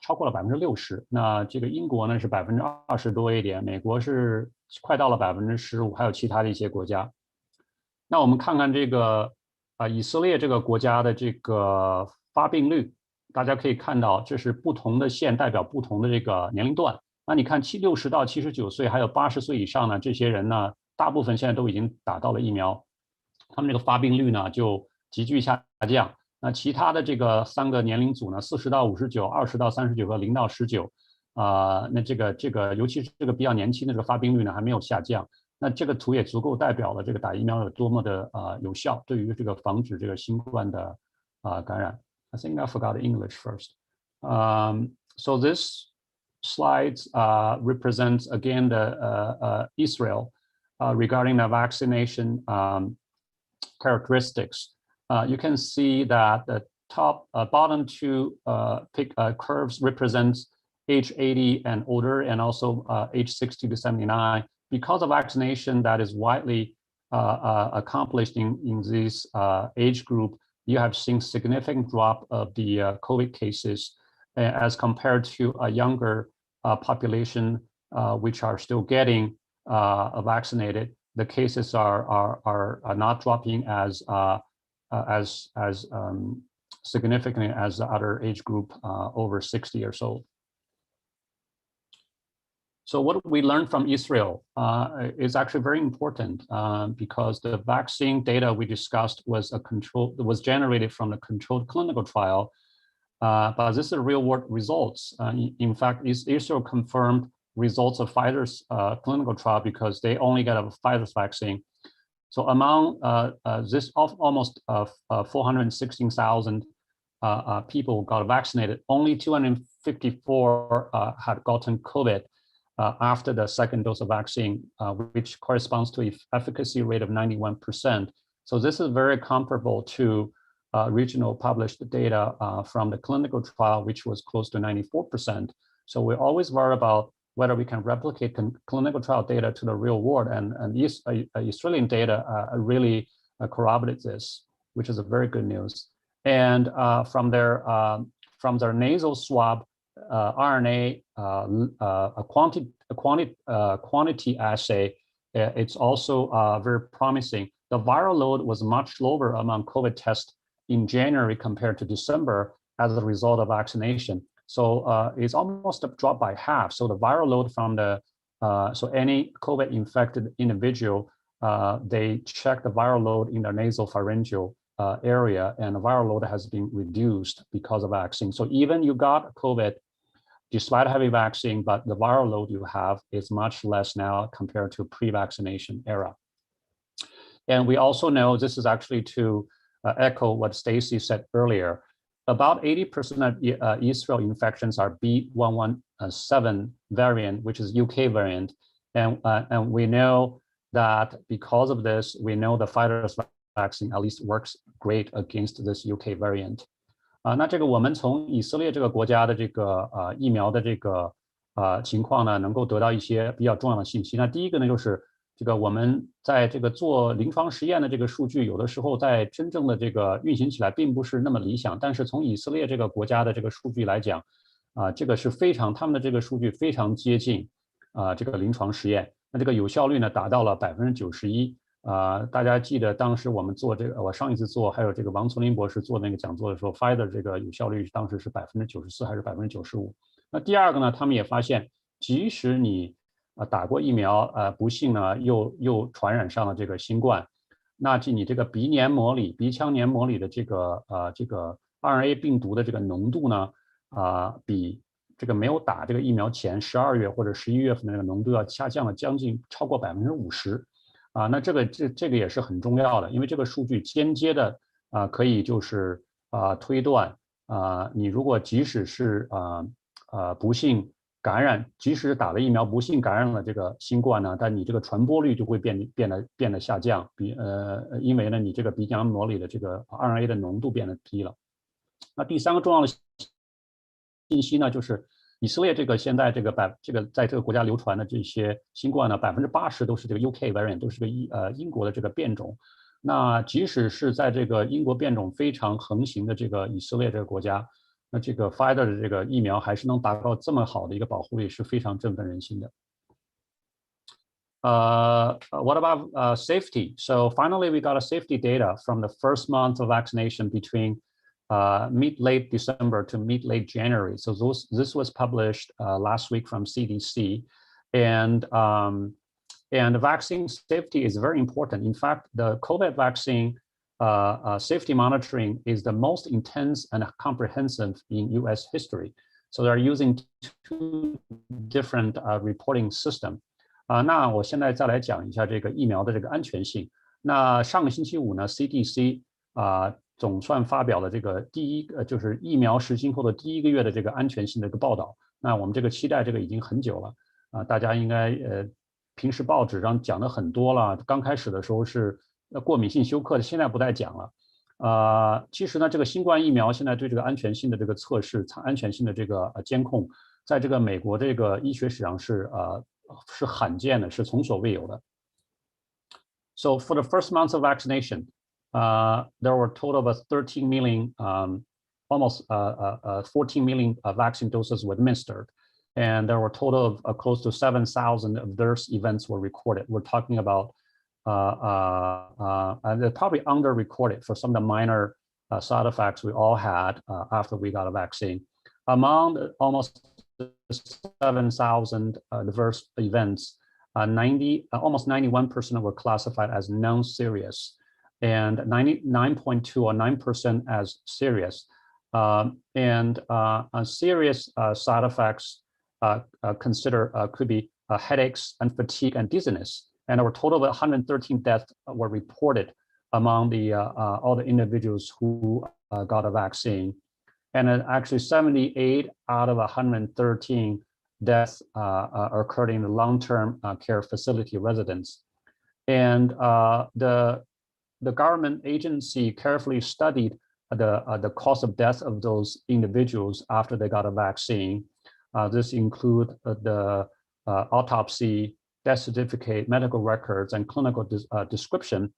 Speaker 2: 超过了60%。那这个英国呢是20%多一点，美国是快到了15%，还有其他的一些国家。那我们看看这个以色列这个国家的这个发病率。大家可以看到，这是不同的线代表不同的这个年龄段。那你看60到79岁，还有80岁以上呢，这些人呢，大部分现在都已经打到了疫苗，他们这个发病率呢就急剧下降。那其他的这个3个年龄组呢，40到59、20到39和0到19，那这个尤其是这个比较年轻的这个发病率呢还没有下降。那这个图也足够代表了这个打疫苗有多么的有效，对于这个防止这个新冠的感染。I think I forgot English first. So this slide represents again the Israel regarding the vaccination characteristics. You can see that the bottom two curves represents age 80 and older, and also age 60 to 79. Because of vaccination that is widely accomplished in this age group, you have seen significant drop of the COVID cases as compared to a younger population which are still getting vaccinated. The cases are not dropping as significantly as the other age group over 60 or so. So what we learned from Israel is actually very important because the vaccine data we discussed was generated from the controlled clinical trial, but this is real-world results. In fact, Israel confirmed results of Pfizer's clinical trial because they only got a Pfizer's vaccine. So among this almost 416,000 people got vaccinated, only 254 had gotten COVID. After the second dose of vaccine, which corresponds to an efficacy rate of 91%. So this is very comparable to regional published data from the clinical trial, which was close to 94%. So we always worry about whether we can replicate clinical trial data to the real world, and Australian data really corroborates this, which is a very good news. And from their nasal swab RNA quantity assay, it's also very promising. The viral load was much lower among COVID tests in January compared to December as a result of vaccination. So it's almost dropped by half. So the viral load from so any COVID infected individual, they check the viral load in their nasopharyngeal area, and the viral load has been reduced because of vaccine. So even you got COVID despite having vaccine, but the viral load you have is much less now compared to pre-vaccination era. And we also know this is actually to echo what Stacy said earlier. About 80% of Israel infections are B.1.1.7 variant, which is UK variant. And we know that because of this, we know the Pfizer's vaccine at least works great against this UK variant. 那这个我们从以色列这个国家的这个疫苗的这个情况呢，能够得到一些比较重要的信息。那第一个呢，就是这个我们在这个做临床实验的这个数据，有的时候在真正的这个运行起来并不是那么理想。但是从以色列这个国家的这个数据来讲，这个是他们的这个数据非常接近这个临床实验。那这个有效率呢达到了91%。大家记得当时我们做这个，我上一次做，还有这个王丛林博士做那个讲座的时候 ，Pfizer 这个有效率当时是94%还是95%？那第二个呢，他们也发现，即使你打过疫苗，不幸呢又传染上了这个新冠，那你这个鼻腔黏膜里的这个RNA病毒的这个浓度呢，比这个没有打这个疫苗前12月或者11月份的那个浓度要下降了将近超过50%那这个也是很重要的，因为这个数据间接的可以就是推断你如果即使是不幸感染，即使打了疫苗不幸感染了这个新冠呢，但你这个传播率就会变得下降，因为呢你这个鼻腔膜里的这个 RNA 的浓度变得低了。那第3个重要的信息呢，就是以色列这个现在这个在这个国家流传的这些新冠呢，80%都是这个 UK variant， 都是个英国的这个变种。那即使是在这个英国变种非常横行的这个以色列这个国家，那这个 Pfizer 的这个疫苗还是能达到这么好的一个保护力，是非常振奋人心的。What about safety? So finally, we got a safety data from the first month of vaccination between mid-late December to mid-late January. So this was published last week from CDC, and vaccine safety is very important. In fact, the COVID vaccine safety monitoring is the most intense and comprehensive in U.S. history. So they're using 2 different reporting system. 那我现在再来讲一下这个疫苗的这个安全性。那上个星期五呢 ，CDC 总算发表了这个就是疫苗实行后的第1个月的这个安全性的一个报道。那我们这个期待这个已经很久了大家应该平时报纸上讲的很多了。刚开始的时候是过敏性休克的，现在不再讲了。其实呢，这个新冠疫苗现在对这个安全性的这个测试、安全性的这个监控，在这个美国这个医学史上是罕见的，是从所未有的。So for the first month of vaccination, there were a total of 13 million, almost 14 million vaccine doses were administered, and there were a total of close to 7,000 adverse events were recorded. We're talking about and they're probably under-recorded for some of the minor side effects we all had after we got a vaccine. Among almost 7,000 adverse events, almost 91% were classified as non-serious, and 99.2 or 9% as serious. Serious side effects could be headaches and fatigue and dizziness. And a total of 113 deaths were reported among all the individuals who got a vaccine. And actually 78 out of 113 deaths occurred in the long-term care facility residents. And the government agency carefully studied the cause of death of those individuals after they got a vaccine. This include the autopsy, death certificate, medical records, and clinical description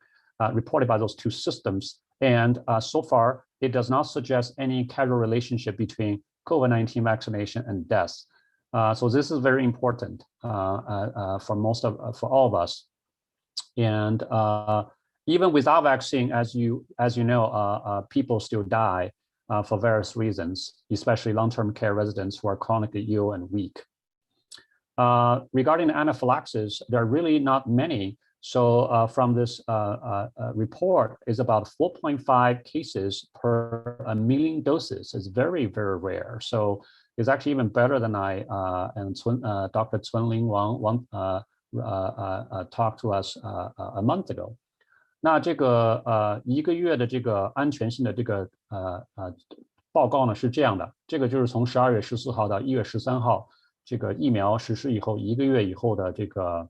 Speaker 2: reported by those 2 systems. And so far, it does not suggest any causal relationship between COVID-19 vaccination and deaths. So this is very important for all of us. And even without vaccine, as you know, people still die for various reasons, especially long-term care residents who are chronically ill and weak. Regarding anaphylaxis, there are really not many. So from this report, is about 4.5 cases per 1 million doses. It's very, very rare. So it's actually even better than I and Dr. Cunling Wang talked to us a month ago. 那这个1个月的这个安全性的这个报告呢是这样的，这个就是从12月14号到1月13号。这个疫苗实施以后1个月以后的这个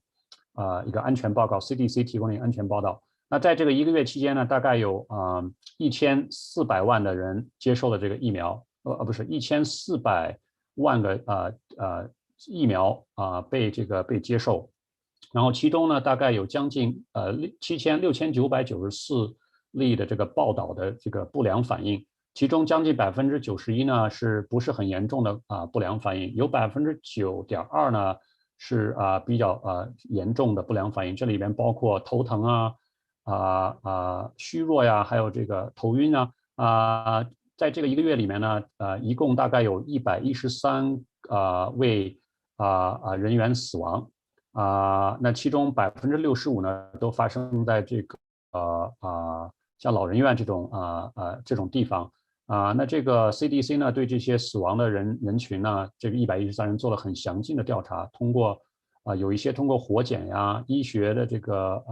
Speaker 2: 一个安全报告 ，CDC 提供的一个安全报道。那在这个1个月期间呢，大概有1400万的人接受了这个疫苗，不是1400万个疫苗被接受，然后其中呢大概有将近6994例的这个报道的这个不良反应。其中将近91%呢是不是很严重的不良反应，有9.2%呢是比较严重的不良反应，这里边包括头疼虚弱呀，还有这个头晕在这个1个月里面呢一共大概有113位人员死亡那其中65%呢都发生在这个像老人院这种地方。那这个 CDC 呢，对这些死亡的人群呢，这个113人做了很详尽的调查，通过有一些通过活检呀、医学的这个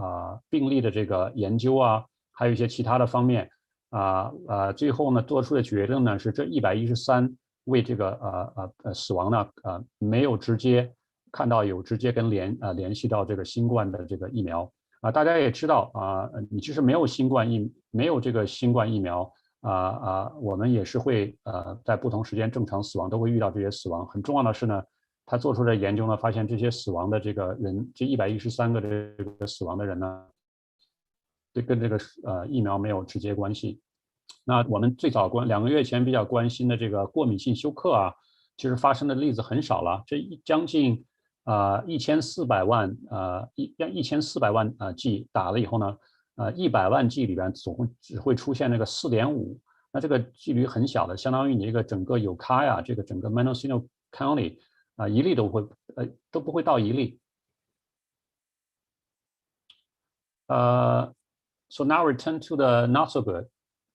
Speaker 2: 病例的这个研究啊，还有一些其他的方面最后呢做出的决定呢是这113位这个死亡呢没有直接看到有直接跟联系到这个新冠的这个疫苗大家也知道你即使没有这个新冠疫苗我们也是会在不同时间正常死亡都会遇到这些死亡。很重要的是呢，他做出的研究呢，发现这些死亡的这个人，这113个这个死亡的人呢，跟这个疫苗没有直接关系。那我们最早2个月前比较关心的这个过敏性休克其实发生的例子很少了，这将近1400万剂打了以后呢，100万剂里边只会出现那个4.5，那这个几率很小的，相当于你这个整个友卡呀，这个整个 Mendocino County 一例都不会到1例。So now return to the not so good.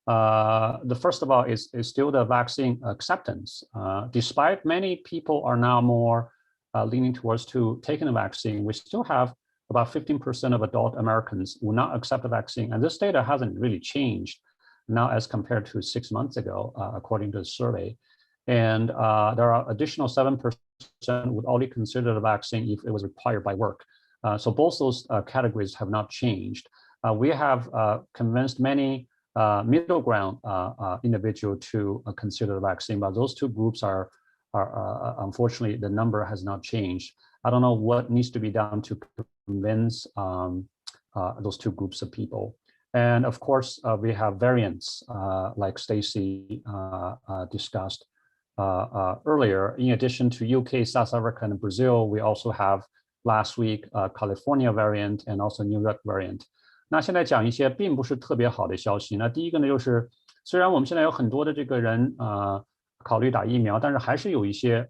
Speaker 2: The first of all is still the vaccine acceptance. Despite many people are now more leaning towards taking the vaccine, we still have about 15% of adult Americans will not accept the vaccine. And this data hasn't really changed now as compared to 6 months ago, according to the survey. And there are additional 7% would only consider the vaccine if it was required by work. So both those categories have not changed. We have convinced many middle ground individual to consider the vaccine, but those two groups are unfortunately the number has not changed. I don't know what needs to be done to convince those two groups of people. And of course, we have variants like Stacy discussed earlier. In addition to UK, South Africa, and Brazil, we also have last week California variant and also New York variant. 那现在讲一些并不是特别好的消息。那第一个呢，就是虽然我们现在有很多的这个人考虑打疫苗，但是还是有一些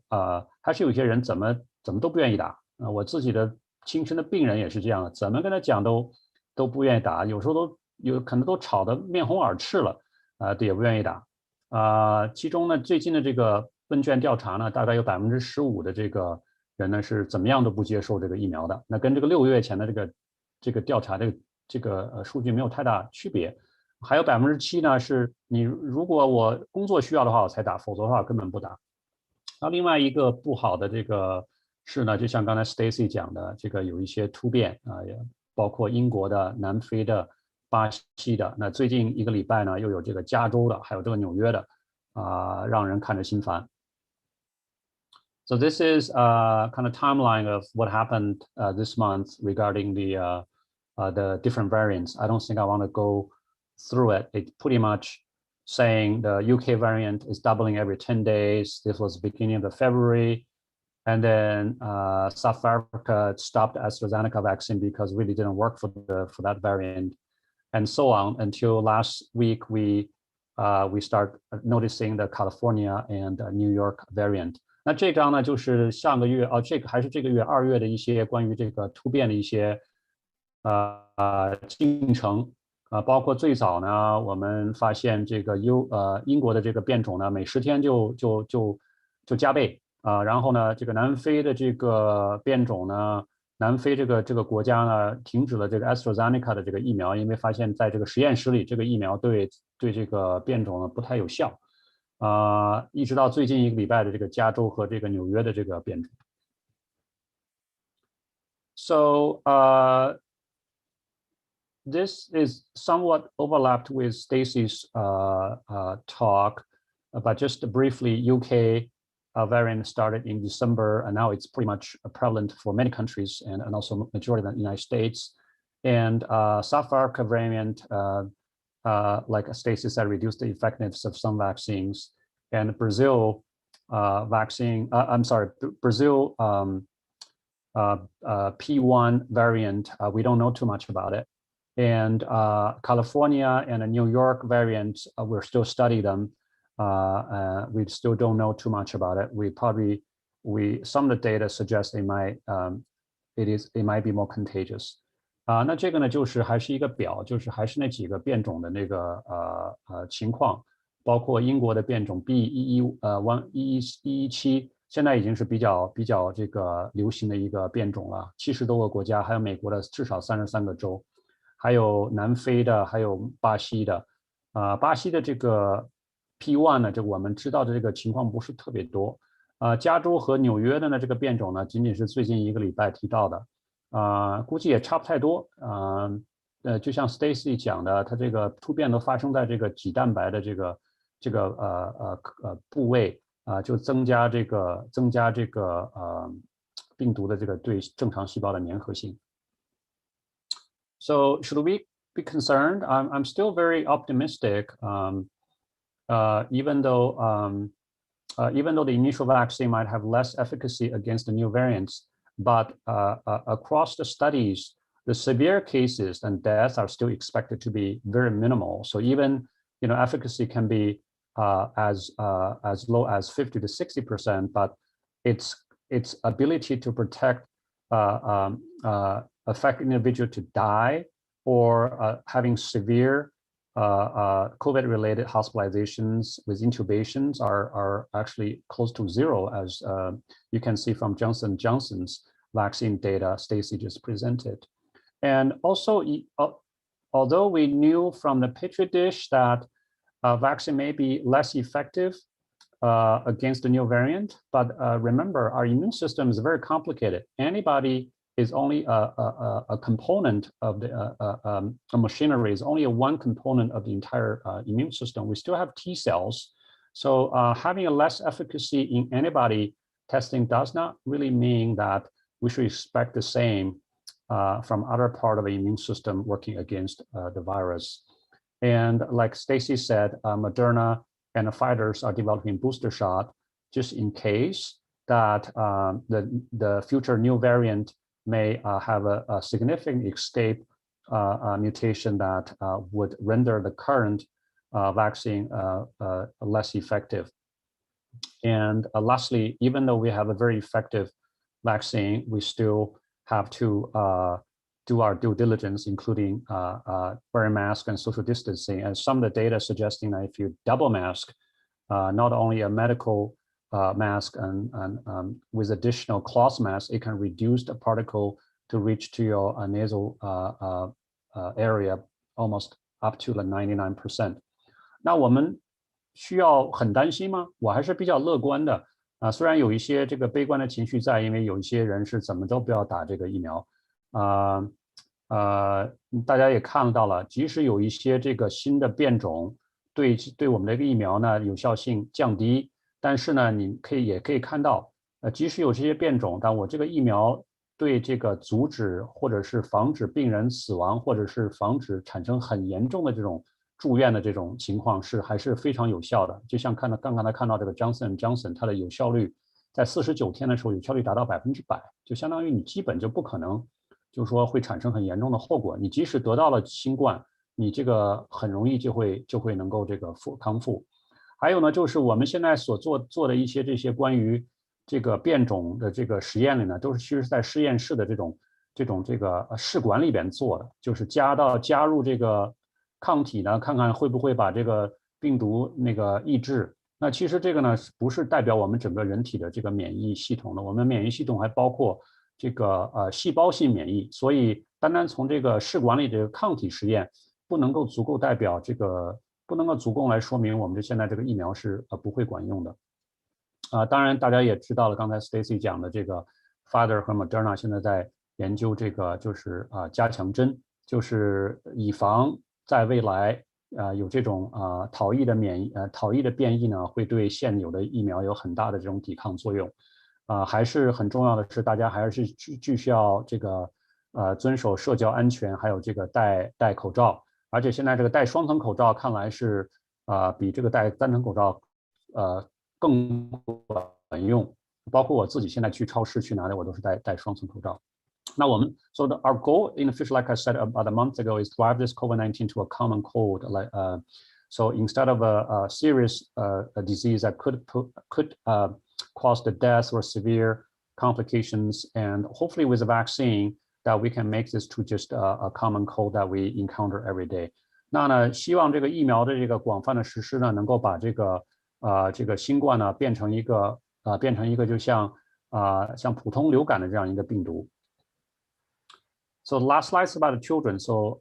Speaker 2: 人怎么都不愿意打。我自己的亲身的病人也是这样的，怎么跟他讲都不愿意打，有时候可能都吵得面红耳赤了，也不愿意打。其中呢，最近的这个问卷调查呢，大概有15%的这个人呢是怎么样都不接受这个疫苗的。那跟这个6个月前的这个调查这个数据没有太大区别。还有7%呢是你如果我工作需要的话我才打，否则的话根本不打。那另外一个不好的这个是呢，就像刚才 Stacy 讲的，这个有一些突变也包括英国的、南非的、巴西的。那最近1个礼拜呢，又有这个加州的，还有这个纽约的让人看着心烦。So this is kind of timeline of what happened this month regarding the different variants. I don't think I want to go through it. It's pretty much saying the UK variant is doubling every 10 days. This was the beginning of February. And then South Africa stopped AstraZeneca vaccine because it really didn't work for that variant. And so on until last week, we start noticing the California and New York variant. 那这张呢，就是上个月这个还是这个月2月的一些关于这个突变的一些进程包括最早呢，我们发现这个英国的这个变种呢，每10天就加倍然后呢，这个南非的这个变种呢，南非这个国家呢，停止了这个 AstraZeneca 的这个疫苗，因为发现在这个实验室里，这个疫苗对这个变种呢不太有效一直到最近1个礼拜的这个加州和这个纽约的这个变种。So this is somewhat overlapped with Stacy's talk, but just briefly, UK variant started in December, and now it's pretty much prevalent for many countries and also majority of the United States. And South Africa variant, like Stacy said, reduced the effectiveness of some vaccines. And Brazil Brazil P1 variant, we don't know too much about it. And California and a New York variant, we're still studying them. We still don't know too much about it. Some of the data suggests it might be more contagious. 那这个呢，就是还是一个表，就是还是那几个变种的那个情况。包括英国的变种 B.1.1.117，现在已经是比较这个流行的一个变种了，70多个国家，还有美国的至少33个州，还有南非的，还有巴西的。巴西的这个 P1 呢，这个我们知道的这个情况不是特别多。加州和纽约的呢这个变种呢，仅仅是最近1个礼拜提到的，估计也差不太多。就像 Stacy 讲的，它这个突变都发生在这个棘蛋白的这个部位就增加这个病毒的这个对正常细胞的粘合性。So should we be concerned? I'm still very optimistic, even though the initial vaccine might have less efficacy against the new variants, but across the studies, the severe cases and deaths are still expected to be very minimal. So even efficacy can be as low as 50 to 60%, but its ability to protect affect individual to die or having severe COVID-related hospitalizations with intubations are actually close to zero, as you can see from Johnson & Johnson's vaccine data Stacy just presented. And also, although we knew from the Petri dish that vaccine may be less effective against the new variant, but remember, our immune system is very complicated. Antibody is only a component of the machinery, is only one component of the entire immune system. We still have T cells. So having a less efficacy in antibody testing does not really mean that we should expect the same from other part of the immune system working against the virus. And like Stacy said, Moderna and the Pfizer are developing booster shot just in case that the future new variant may have a significant escape mutation that would render the current vaccine less effective. And lastly, even though we have a very effective vaccine, we still have to do our due diligence, including wearing masks and social distancing. And some of the data suggesting that if you double mask, not only a medical mask and with additional cloth mask, it can reduce the particle to reach to your nasal area almost up to the 99%. 那我们需要很担心吗？我还是比较乐观的虽然有一些这个悲观的情绪在，因为有一些人是怎么都不要打这个疫苗大家也看到了，即使有一些这个新的变种对我们这个疫苗呢有效性降低。但是呢，你也可以看到，即使有这些变种，但我这个疫苗对这个阻止或者是防止病人死亡，或者是防止产生很严重的这种住院的这种情况还是非常有效的。就像刚才看到这个 Johnson & Johnson， 它的有效率在49天的时候有效率达到100%，就相当于你基本就不可能，就是说会产生很严重的后果。你即使得到了新冠，你这个很容易就会能够这个康复。还有呢，就是我们现在所做的一些这些关于这个变种的这个实验里呢，都是其实在实验室的这种试管里边做的，就是加入这个抗体呢，看看会不会把这个病毒那个抑制。那其实这个呢，不是代表我们整个人体的这个免疫系统的，我们免疫系统还包括这个细胞性免疫，所以单从这个试管里这个抗体实验不能够足够代表这个。不能够足够来说明我们现在这个疫苗是不会管用的。当然大家也知道了，刚才 Stacy 讲的这个 Pfizer 和 Mrna 现在在研究这个就是加强针，就是以防在未来有这种逃逸的变异呢，会对现有的疫苗有很大的这种抵抗作用。还是很重要的是，大家还是继续要这个遵守社交安全，还有这个戴口罩。而且现在这个戴双层口罩看来是比这个戴单层口罩更管用，包括我自己现在去超市去哪里我都是戴双层口罩。那我们 so our goal in the future, like I said about a month ago, is to drive this COVID-19 to a common cold. So instead of a serious disease that could cause the death or severe complications, and hopefully with a vaccine that we can make this to just a common cold that we encounter every day. 那呢，希望这个疫苗的这个广泛的实施呢，能够把这个新冠呢变成一个就像像普通流感的这样一个病毒。So the last slide is about the children. So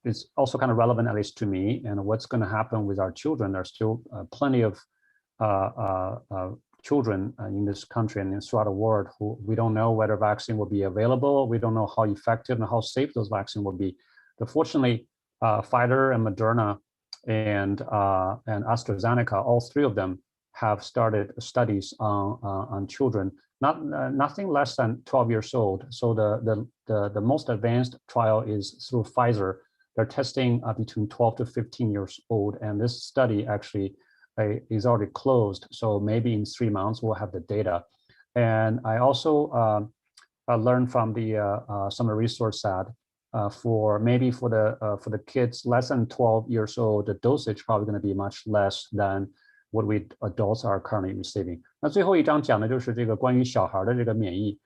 Speaker 2: it's also kind of relevant, at least to me, and what's going to happen with our children. There's still plenty of children in this country and throughout the world who we don't know whether vaccine will be available. We don't know how effective and how safe those vaccines will be. But fortunately, Pfizer and Moderna and AstraZeneca, all three of them have started studies on children, nothing less than 12 years old. So the most advanced trial is through Pfizer. They're testing between 12 to 15 years old, and this study actually is already closed. So maybe in 3 months we'll have the data. And I also learned from some of the research that for the kids less than 12 years old, the dosage probably going to be much less than what we adults are currently receiving. 那最后一章讲的就是这个关于小孩的这个免疫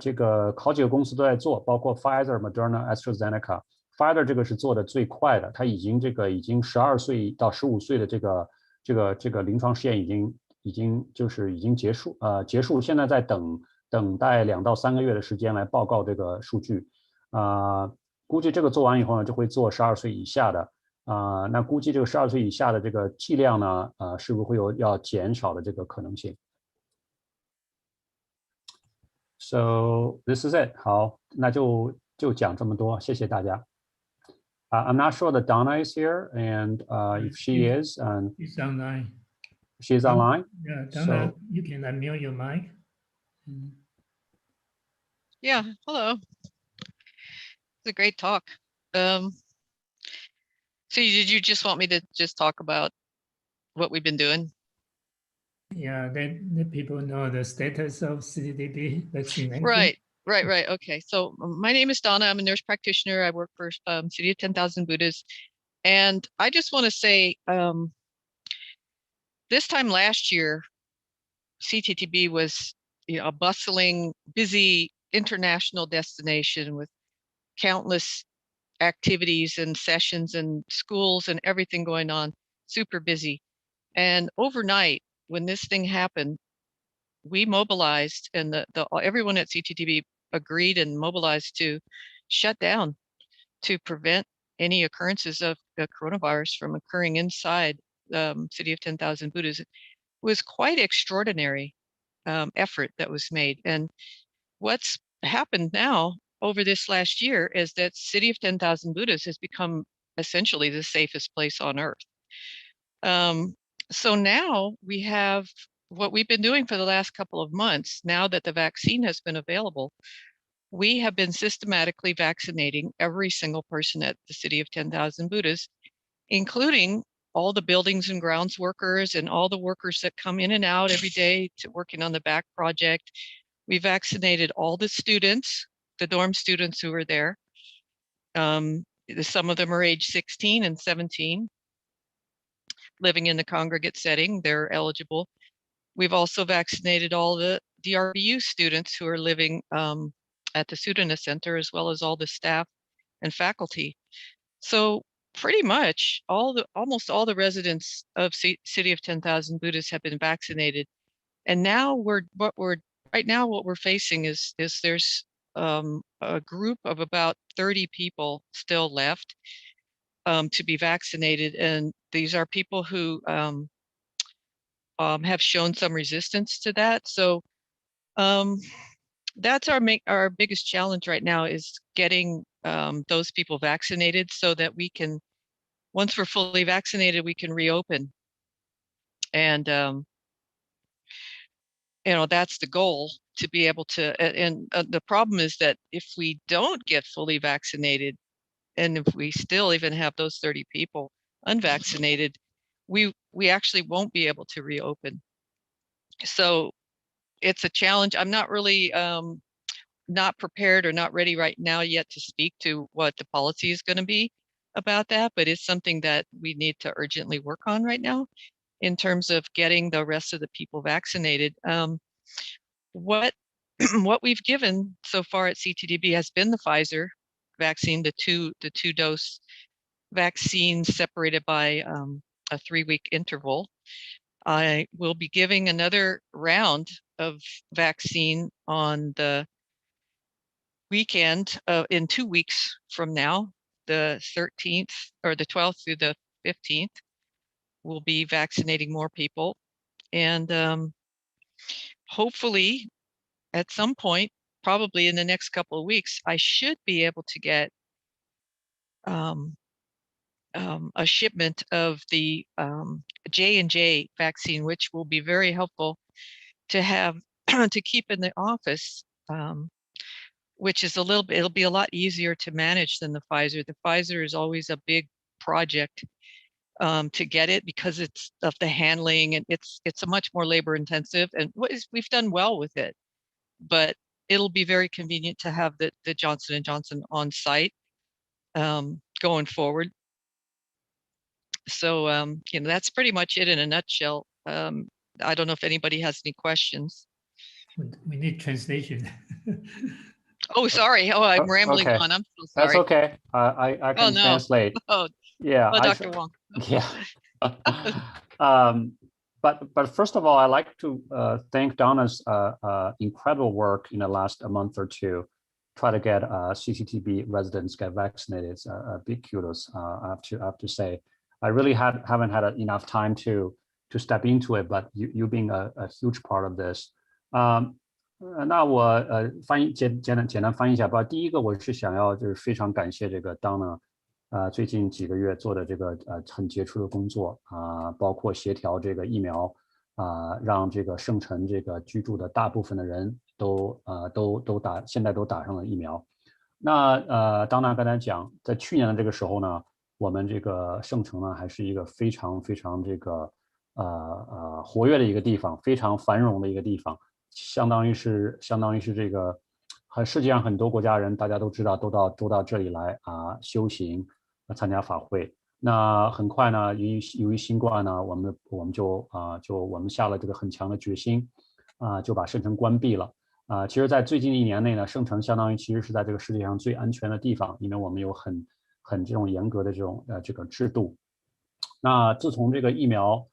Speaker 2: 这个好几个公司都在做，包括 Pfizer、Moderna、AstraZeneca。Pfizer 这个是做的最快的，它已经12岁到15岁的这个临床试验已经结束，现在在等待2到3个月的时间来报告这个数据。估计这个做完以后呢，就会做12岁以下的。那估计这个12岁以下的这个剂量呢，是不是会有要减少的这个可能性 ？So this is it. 好，那就讲这么多，谢谢大家。I'm not sure that Donna is here, and if she is, and
Speaker 1: she's online.
Speaker 2: She's online.
Speaker 1: Yeah, Donna,
Speaker 2: so,
Speaker 1: you can unmute your mic.
Speaker 4: Yeah, hello. It's a great talk. So did you just want me to just talk about what we've been doing?
Speaker 1: Yeah, let people know the status of CTTP vaccination.
Speaker 4: Right. Okay. So my name is Donna. I'm a nurse practitioner. I work for City of 10,000 Buddhas. And I just want to say, this time last year, CTTB was a bustling, busy international destination with countless activities and sessions and schools and everything going on, super busy. And overnight, when this thing happened, we mobilized, and everyone at CTTB agreed and mobilized to shut down to prevent any occurrences of the coronavirus from occurring inside City of 10,000 Buddhas. It was quite extraordinary effort that was made. And what's happened now over this last year is that City of 10,000 Buddhas has become essentially the safest place on earth. So now we have what we've been doing for the last couple of months. Now that the vaccine has been available, we have been systematically vaccinating every single person at the City of 10,000 Buddhas, including all the buildings and grounds workers and all the workers that come in and out every day to working on the back project. We vaccinated all the students, the dorm students who were there. Some of them are age 16 and 17, living in the congregate setting. They're eligible. We've also vaccinated all the DRBU students who are living at the Sudana Center, as well as all the staff and faculty. So pretty much almost all the residents of City of 10,000 Buddhas have been vaccinated. And now what we're facing is there's a group of about 30 people still left to be vaccinated. And these are people who have shown some resistance to that. So that's our biggest challenge right now, is getting those people vaccinated so that we can, once we're fully vaccinated, we can reopen. And that's the goal, to be able to. And the problem is that if we don't get fully vaccinated, and if we still even have those 30 people unvaccinated, we actually won't be able to reopen. So it's a challenge. I'm not really not prepared or not ready right now yet to speak to what the policy is going to be about that, but it's something that we need to urgently work on right now in terms of getting the rest of the people vaccinated. What we've given so far at CTTB has been the Pfizer vaccine, the two dose vaccine separated by a 3-week interval. I will be giving another round of vaccine on the weekend in 2 weeks from now, the 13th or the 12th through the 15th. We'll be vaccinating more people, and hopefully at some point, probably in the next couple of weeks, I should be able to get a shipment of the J&J vaccine, which will be very helpful to have to keep in the office, which is it'll be a lot easier to manage than the Pfizer. The Pfizer is always a big project to get it because it's of the handling, and it's a much more labor intensive, and we've done well with it, but it'll be very convenient to have the Johnson & Johnson on site going forward. So, that's pretty much it in a nutshell. I don't know if anybody has any questions.
Speaker 1: We need translation.
Speaker 4: Oh, sorry. Oh, I'm rambling
Speaker 2: okay.
Speaker 4: on. I'm so sorry.
Speaker 2: That's okay. I can translate.
Speaker 4: Oh,
Speaker 2: yeah.
Speaker 4: oh, Dr. Wang.
Speaker 2: Yeah. But first of all, I'd like to thank Donna's incredible work in the last month or two, try to get CCTB residents get vaccinated. It's a big kudos. I have to say, I really haven't had enough time to step into it, but you being a huge part of this. 那我简单翻译一下吧。第一个，我是想要就是非常感谢这个 Donna， 最近几个月做的这个很杰出的工作包括协调这个疫苗让这个圣城这个居住的大部分的人现在都打上了疫苗。那Donna刚才讲，在去年的这个时候呢，我们这个圣城呢还是一个非常这个活跃的一个地方，非常繁荣的一个地方。相当于是这个世界上很多国家人大家都知道都到这里来修行参加法会。那很快呢，由于新冠呢，我们就我们下了这个很强的决心就把圣城关闭了其实在最近1年内呢，圣城相当于其实是在这个世界上最安全的地方，因为我们有很这种严格的这个制度。那自从这个疫苗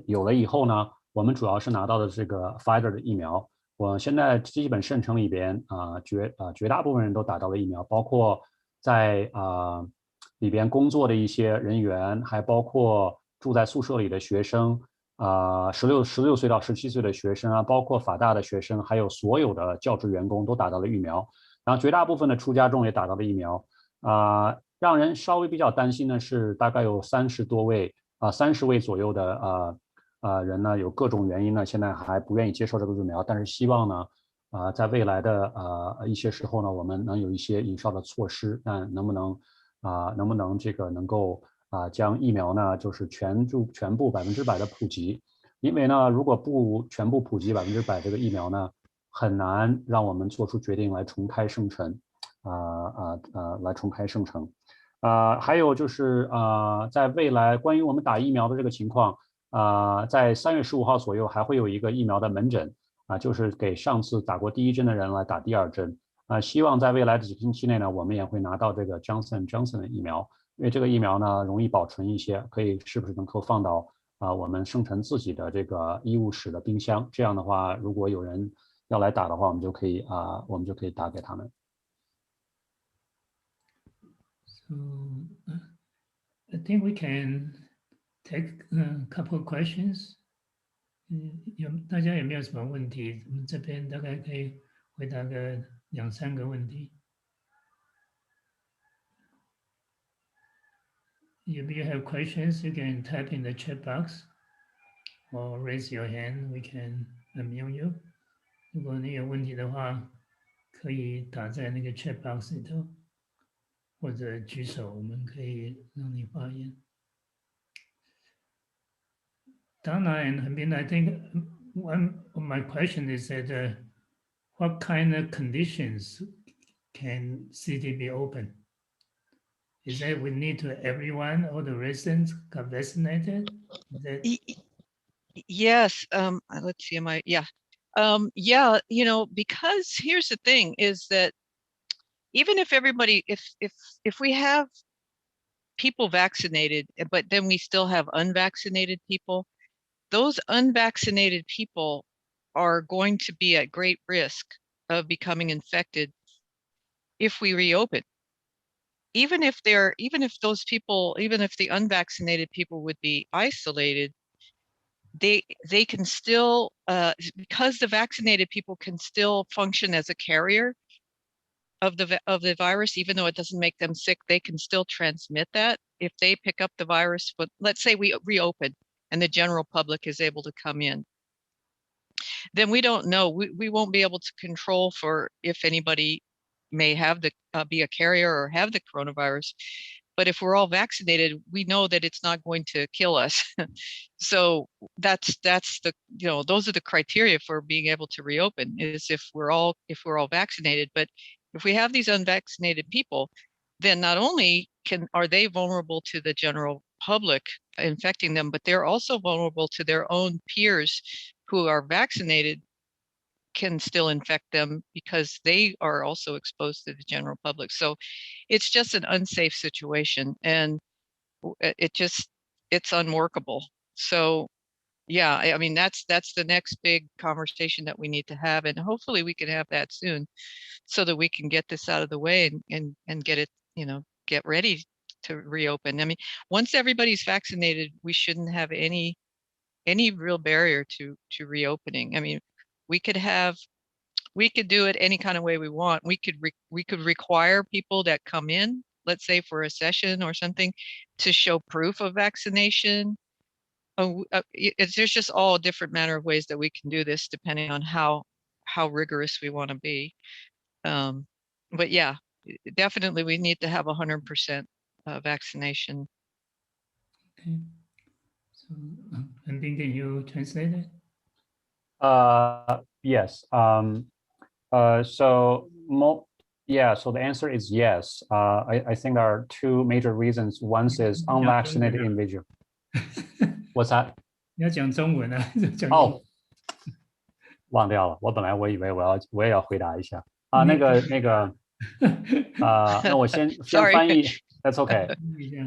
Speaker 2: 有了以后呢，我们主要是拿到的这个 Pfizer 的疫苗。我现在基本圣城里边绝大部分人都打到了疫苗，包括在里边工作的一些人员，还包括住在宿舍里的学生，16岁到17岁的学生包括法大的学生，还有所有的教职员工都打到了疫苗。然后绝大部分的出家众也打到了疫苗让人稍微比较担心的是，大概有30位左右的人呢，有各种原因呢，现在还不愿意接受这个疫苗，但是希望呢，在未来的一些时候呢，我们能有一些有效的措施，能不能这个能够将疫苗呢，就是全部100%的普及？因为呢，如果不全部普及100%这个疫苗呢，很难让我们做出决定来重开圣城，来重开圣城。还有就是在未来关于我们打疫苗的这个情况。在3月15号左右还会有一个疫苗的门诊就是给上次打过第1针的人来打第2针希望在未来的几个星期内呢，我们也会拿到这个 Johnson & Johnson 的疫苗，因为这个疫苗呢容易保存一些，是不是能够放到我们圣城自己的这个医务室的冰箱？这样的话，如果有人要来打的话，我们就可以打给他们。
Speaker 1: So I think we can take a couple of questions. 大家有没有什么问题？我们这边大概可以回答个2-3个问题。If you have questions, you can type in the chat box or raise your hand. We can unmute you. 如果你有问题的话，可以打在那个 chat box 里头，或者举手，我们可以让你发言。Donna and Hengbing, I think one of my question is that what kind of conditions can city be open? Is that we need to everyone, all the residents got vaccinated?
Speaker 4: Yes. Let's see. Yeah, because here's the thing is that even if everybody, if we have people vaccinated, but then we still have unvaccinated people, those unvaccinated people are going to be at great risk of becoming infected if we reopen. Even if those people, even if the unvaccinated people would be isolated, they can still, because the vaccinated people can still function as a carrier of the virus, even though it doesn't make them sick, they can still transmit that if they pick up the virus. But let's say we reopen and the general public is able to come in, then we don't know. We won't be able to control for if anybody may have the be a carrier or have the coronavirus. But if we're all vaccinated, we know that it's not going to kill us. So that's the, those are the criteria for being able to reopen, is if we're all vaccinated. But if we have these unvaccinated people, then not only are they vulnerable to the general public infecting them, but they're also vulnerable to their own peers who are vaccinated, can still infect them because they are also exposed to the general public. So it's just an unsafe situation, and it's unworkable. So yeah, I mean, that's the next big conversation that we need to have, and hopefully we can have that soon, so that we can get this out of the way and get it, get ready to reopen. I mean, once everybody's vaccinated, we shouldn't have any real barrier to reopening. I mean, we could do it any kind of way we want. We could require people that come in, let's say for a session or something, to show proof of vaccination. There's just all different manner of ways that we can do this, depending on how rigorous we want to be. But yeah, definitely we need to have 100% vaccination.
Speaker 1: Okay. So, Hengbing, can you translate it?
Speaker 2: Yes. So the answer is yes. I think there are two major reasons. One is unvaccinated individual. What's that?
Speaker 1: 你要讲中文啊，讲
Speaker 2: 哦，忘掉了。我以为我也要回答一下啊。那我先翻译。That's okay.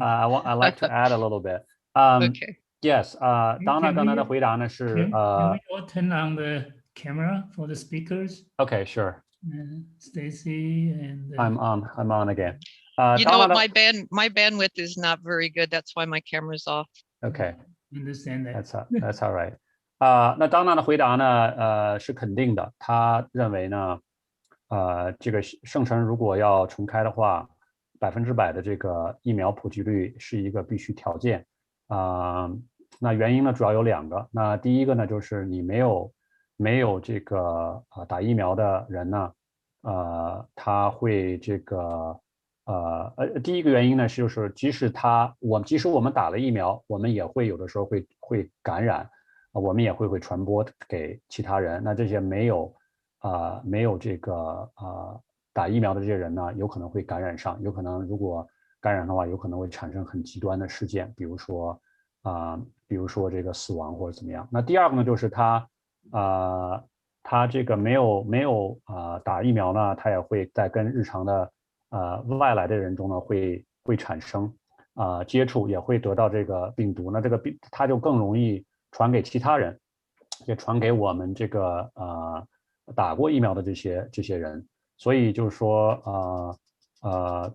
Speaker 2: I like to add a little bit.
Speaker 4: Okay.
Speaker 2: Yes. Donna 刚才的回答呢是
Speaker 1: Can we all turn on the camera for the speakers?
Speaker 2: Okay, sure.
Speaker 1: Stacy and
Speaker 2: I'm on again.
Speaker 4: You know what? My bandwidth is not very good. That's why my camera's off.
Speaker 2: Okay.
Speaker 1: Understand that.
Speaker 2: That's all right. 那当娜的回答呢，是肯定的。他认为呢，这个圣城如果要重开的话，100%的这个疫苗普及率是一个必须条件。那原因呢主要有2个。那第一个呢，就是你没有这个打疫苗的人呢，他会这个第一个原因呢，就是即使我们打了疫苗，我们也会有的时候会感染，我们也会传播给其他人。那这些没有这个打疫苗的这些人呢，有可能会感染上，有可能如果感染的话，有可能会产生很极端的事件，比如说这个死亡或者怎么样。那第二个呢，就是他这个没有打疫苗呢，他也会在跟日常的外来的人中呢会产生接触，也会得到这个病毒。那这个它就更容易传给其他人，也传给我们这个打过疫苗的这些人。所以就是说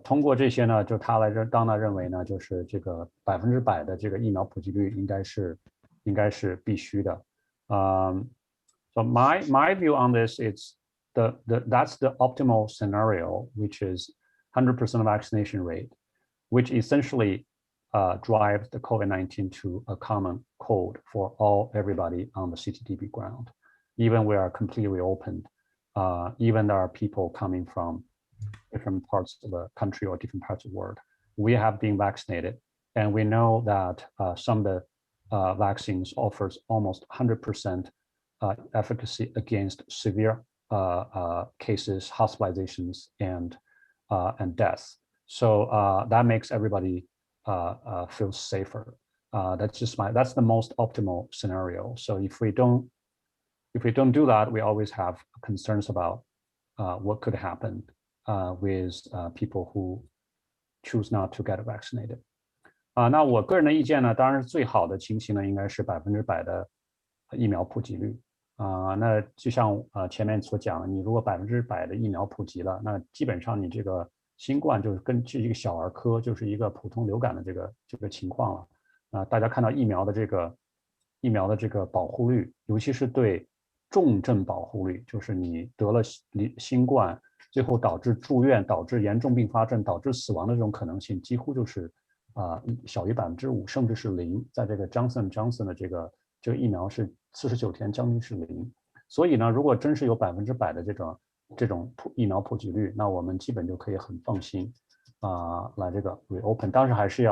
Speaker 2: 通过这些呢，就当他认为呢，就是这个100%的这个疫苗普及率应该是必须的。So my view on this is that's the optimal scenario, which is 100% vaccination rate, which essentially drives the COVID-19 to a common code for everybody on the CTTP ground. Even we are completely opened, even there are people coming from different parts of the country or different parts of the world. We have been vaccinated, and we know that some of the vaccines offers almost 100% efficacy against severe cases, hospitalizations, and deaths. So that makes everybody feel safer. That's the most optimal scenario. So if we don't do that, we always have concerns about what could happen with people who choose not to get vaccinated. 那我个人的意见呢，当然最好的情形呢，应该是100%的疫苗普及率。那就像前面所讲的，你如果100%的疫苗普及了，那基本上你这个新冠就是根据一个小儿科，就是一个普通流感的这个情况了。大家看到疫苗的这个保护率，尤其是对重症保护率，就是你得了新冠，最后导致住院、导致严重并发症、导致死亡的这种可能性，几乎就是小于5%，甚至是0。在这个 Johnson 的这个疫苗是49天将近是0。所以呢，如果真是有100%的这种疫苗普及率，那我们基本就可以很放心来这个 reopen。当然还是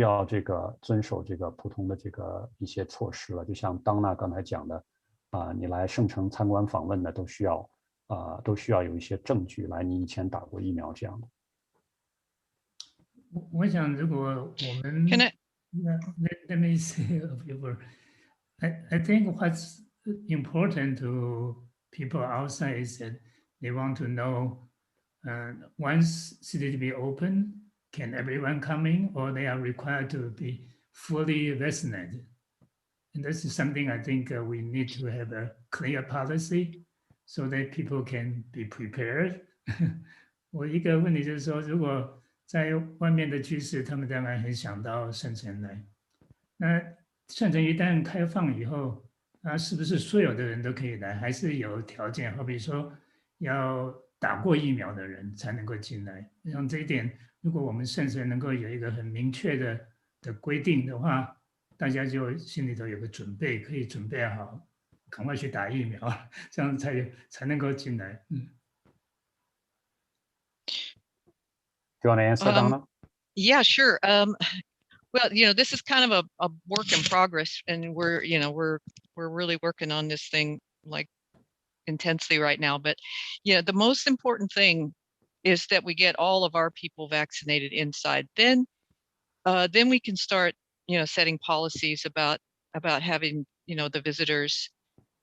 Speaker 2: 要这个遵守这个普通的这个一些措施了，就像当娜刚才讲的你来圣城参观访问的都需要有一些证据来你以前打过疫苗这样的。
Speaker 1: 我想，如果我们 let me say a few words. I think what's important to people outside is that they want to know once CTTP open, can everyone come in, or they are required to be fully vaccinated? And this is something I think we need to have a clear policy so that people can be prepared. 我一个问题就是说，如果在外面的居士，他们当然很想到圣城来。那圣城一旦开放以后，是不是所有的人都可以来，还是有条件？好比说，要打过疫苗的人才能够进来。像这一点，如果我们圣城能够有一个很明确的规定的话，大家就心里头有个准备，可以准备好，赶快去打疫苗，这样才能够进来。
Speaker 2: Do you want to answer, Donna?
Speaker 4: Yeah, sure. Well, this is kind of a work in progress, and we're really working on this thing like intensely right now. But the most important thing is that we get all of our people vaccinated inside. Then we can start setting policies about having the visitors,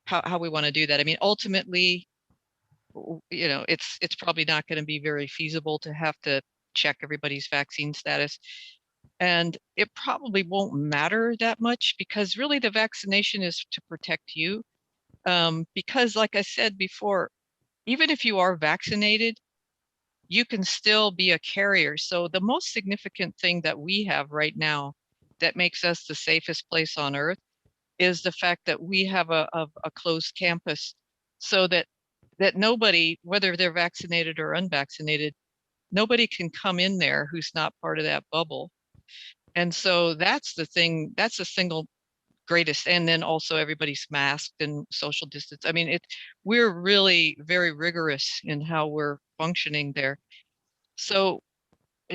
Speaker 4: how we want to do that. I mean, ultimately, it's probably not going to be very feasible to have to check everybody's vaccine status. And it probably won't matter that much, because really the vaccination is to protect you. Because like I said before, even if you are vaccinated, you can still be a carrier. So the most significant thing that we have right now that makes us the safest place on earth is the fact that we have a closed campus, so that nobody, whether they're vaccinated or unvaccinated, nobody can come in there who's not part of that bubble. And so that's the thing, that's the single greatest. And then also everybody's masked and social distance. I mean, we're really very rigorous in how we're functioning there. So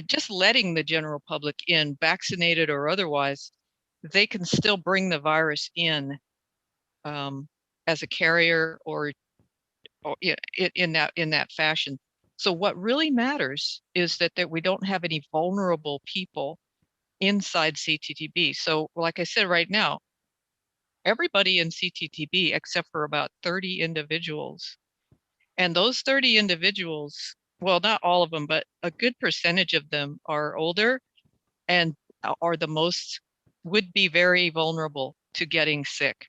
Speaker 4: just letting the general public in, vaccinated or otherwise, they can still bring the virus in as a carrier or in that fashion. So what really matters is that we don't have any vulnerable people inside CTTB. So like I said, right now, everybody in CTTB except for about 30 individuals. And those 30 individuals, well, not all of them, but a good percentage of them are older and would be very vulnerable to getting sick,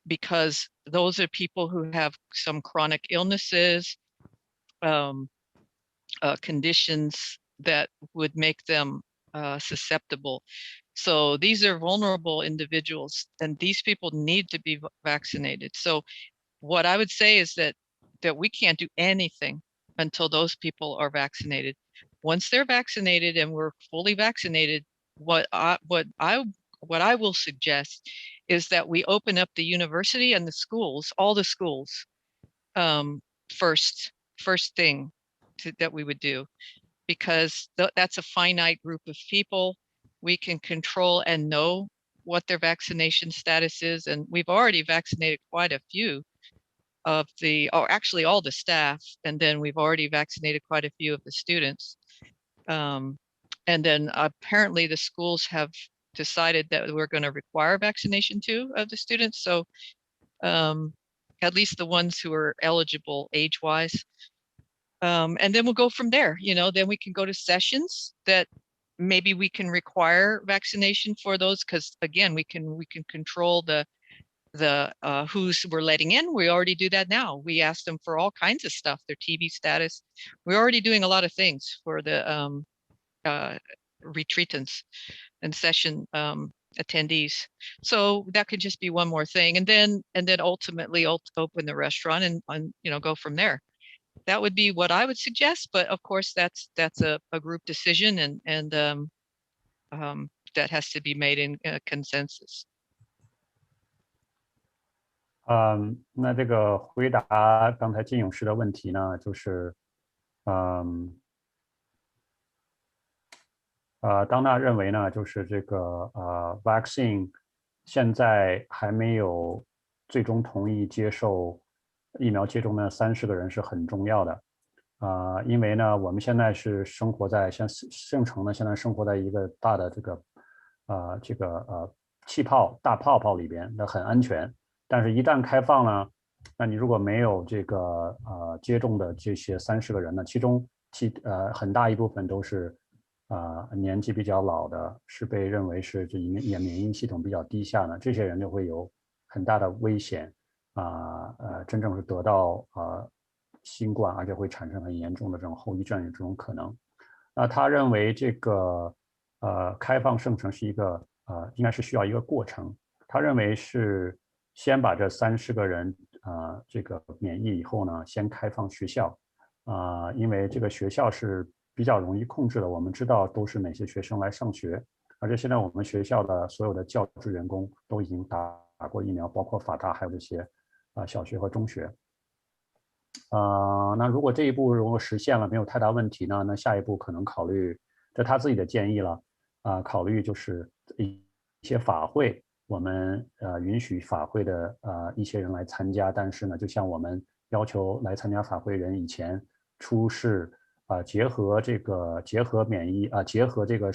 Speaker 4: because those are people who have some chronic illnesses, conditions that would make them susceptible. So these are vulnerable individuals, and these people need to be vaccinated. So what I would say is that we can't do anything until those people are vaccinated. Once they're vaccinated and we're fully vaccinated, what I will suggest is that we open up the university and the schools, all the schools, first thing that we would do, because that's a finite group of people. We can control and know what their vaccination status is. And we've already vaccinated quite a few of actually all the staff. And then we've already vaccinated quite a few of the students. And then apparently the schools have decided that we're going to require vaccination too of the students. So at least the ones who are eligible age-wise. And then we'll go from there. Then we can go to sessions that maybe we can require vaccination for those, because again, we can control the who's we're letting in. We already do that now. We ask them for all kinds of stuff, their TB status. We're already doing a lot of things for the retreatants and session attendees. So that could just be one more thing, and then ultimately open the restaurant and go from there. That would be what I would suggest, but of course that's a group decision, and that has to be made in consensus.
Speaker 2: 那这个回答刚才金勇士的问题呢，就是当娜认为呢，就是这个vaccine 现在还没有最终同意接受疫苗接种的30个人是很重要的，因为呢，我们现在是生活在像圣城呢，现在生活在一个大的气泡大泡泡里边，那很安全。但是，一旦开放呢，那你如果没有这个接种的这些30个人呢，其中很大一部分都是年纪比较老的，是被认为是这免疫系统比较低下呢，这些人就会有很大的危险真正是得到新冠，而且会产生很严重的这种后遗症，有这种可能。那他认为这个开放圣城是一个应该是需要一个过程。他认为是先把这30个人这个免疫以后呢，先开放学校因为这个学校是比较容易控制的，我们知道都是哪些学生来上学，而且现在我们学校的所有的教职员工都已经打过疫苗，包括法大还有这些小学和中学。那如果这一步如果实现了没有太大问题呢，那下一步可能考虑，这他自己的建议了考虑就是一些法会，我们允许法会的一些人来参加，但是呢，就像我们要求来参加法会人以前出示结合免疫结合这个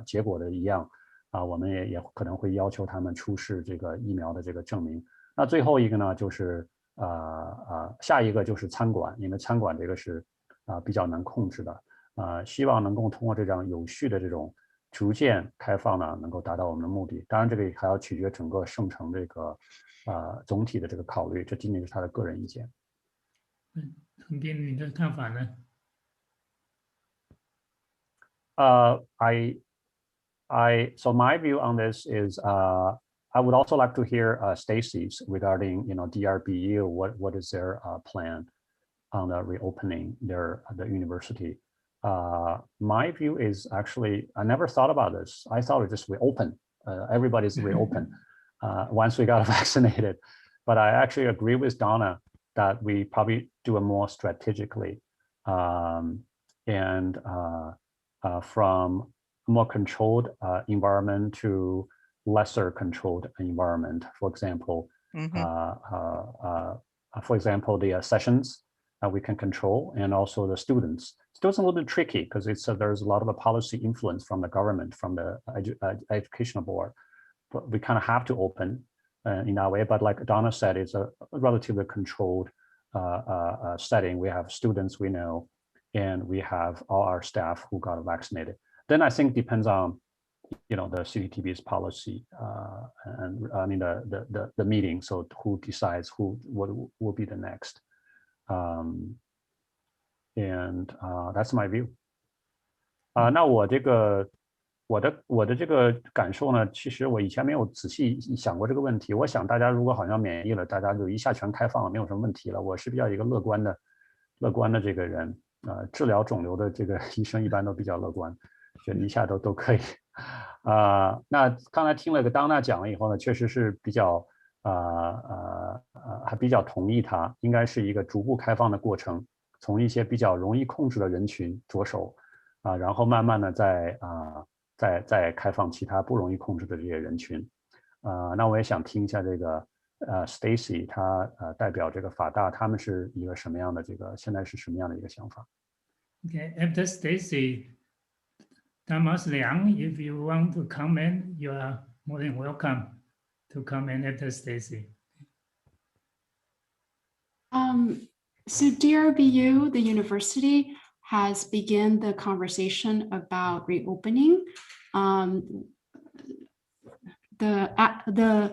Speaker 2: 结果的一样我们也可能会要求他们出示这个疫苗的这个证明。那最后一个呢，就是下一个就是餐馆，因为餐馆这个是比较难控制的希望能够通过这样有序的这种逐渐开放呢，能够达到我们的目的。当然，这个还要取决整个圣城这个总体的这个考虑，这仅仅是他的个人意见。
Speaker 1: 恒斌，你的看法呢
Speaker 2: ？So my view on this is I would also like to hear Stacy's regarding DRBU. What is their plan on the reopening the university? My view is actually I never thought about this. I thought it just reopen. Everybody's reopen once we got vaccinated. But I actually agree with Donna that we probably do it more strategically and from more controlled environment to lesser controlled environment. For example, the sessions we can control, and also the students. Students are a little bit tricky because there's a lot of the policy influence from the government, from the educational board. But we kind of have to open in that way. But like Donna said, it's a relatively controlled setting. We have students we know, and we have all our staff who got vaccinated. Then I think depends on the CTTB's policy and I mean the meeting. So who decides what will be the next, and that's my view. 那我的这个感受呢，其实我以前没有仔细想过这个问题。我想大家如果好像免疫了，大家就一下全开放了，没有什么问题了。我是比较一个乐观的这个人治疗肿瘤的这个医生一般都比较乐观，觉得一下都可以。那刚才听了个当娜讲了以后呢，确实是比较还比较同意他应该是一个逐步开放的过程，从一些比较容易控制的人群着手然后慢慢的再开放其他不容易控制的这些人群。那我也想听一下这个Stacy 他代表这个法大，他们是一个什么样的现在是什么样的一个想法
Speaker 1: ？Okay, after Stacy, Thomas Liang, if you want to comment, you are more than welcome to comment after Stacy.
Speaker 3: So DRBU, the university, has begun the conversation about reopening. The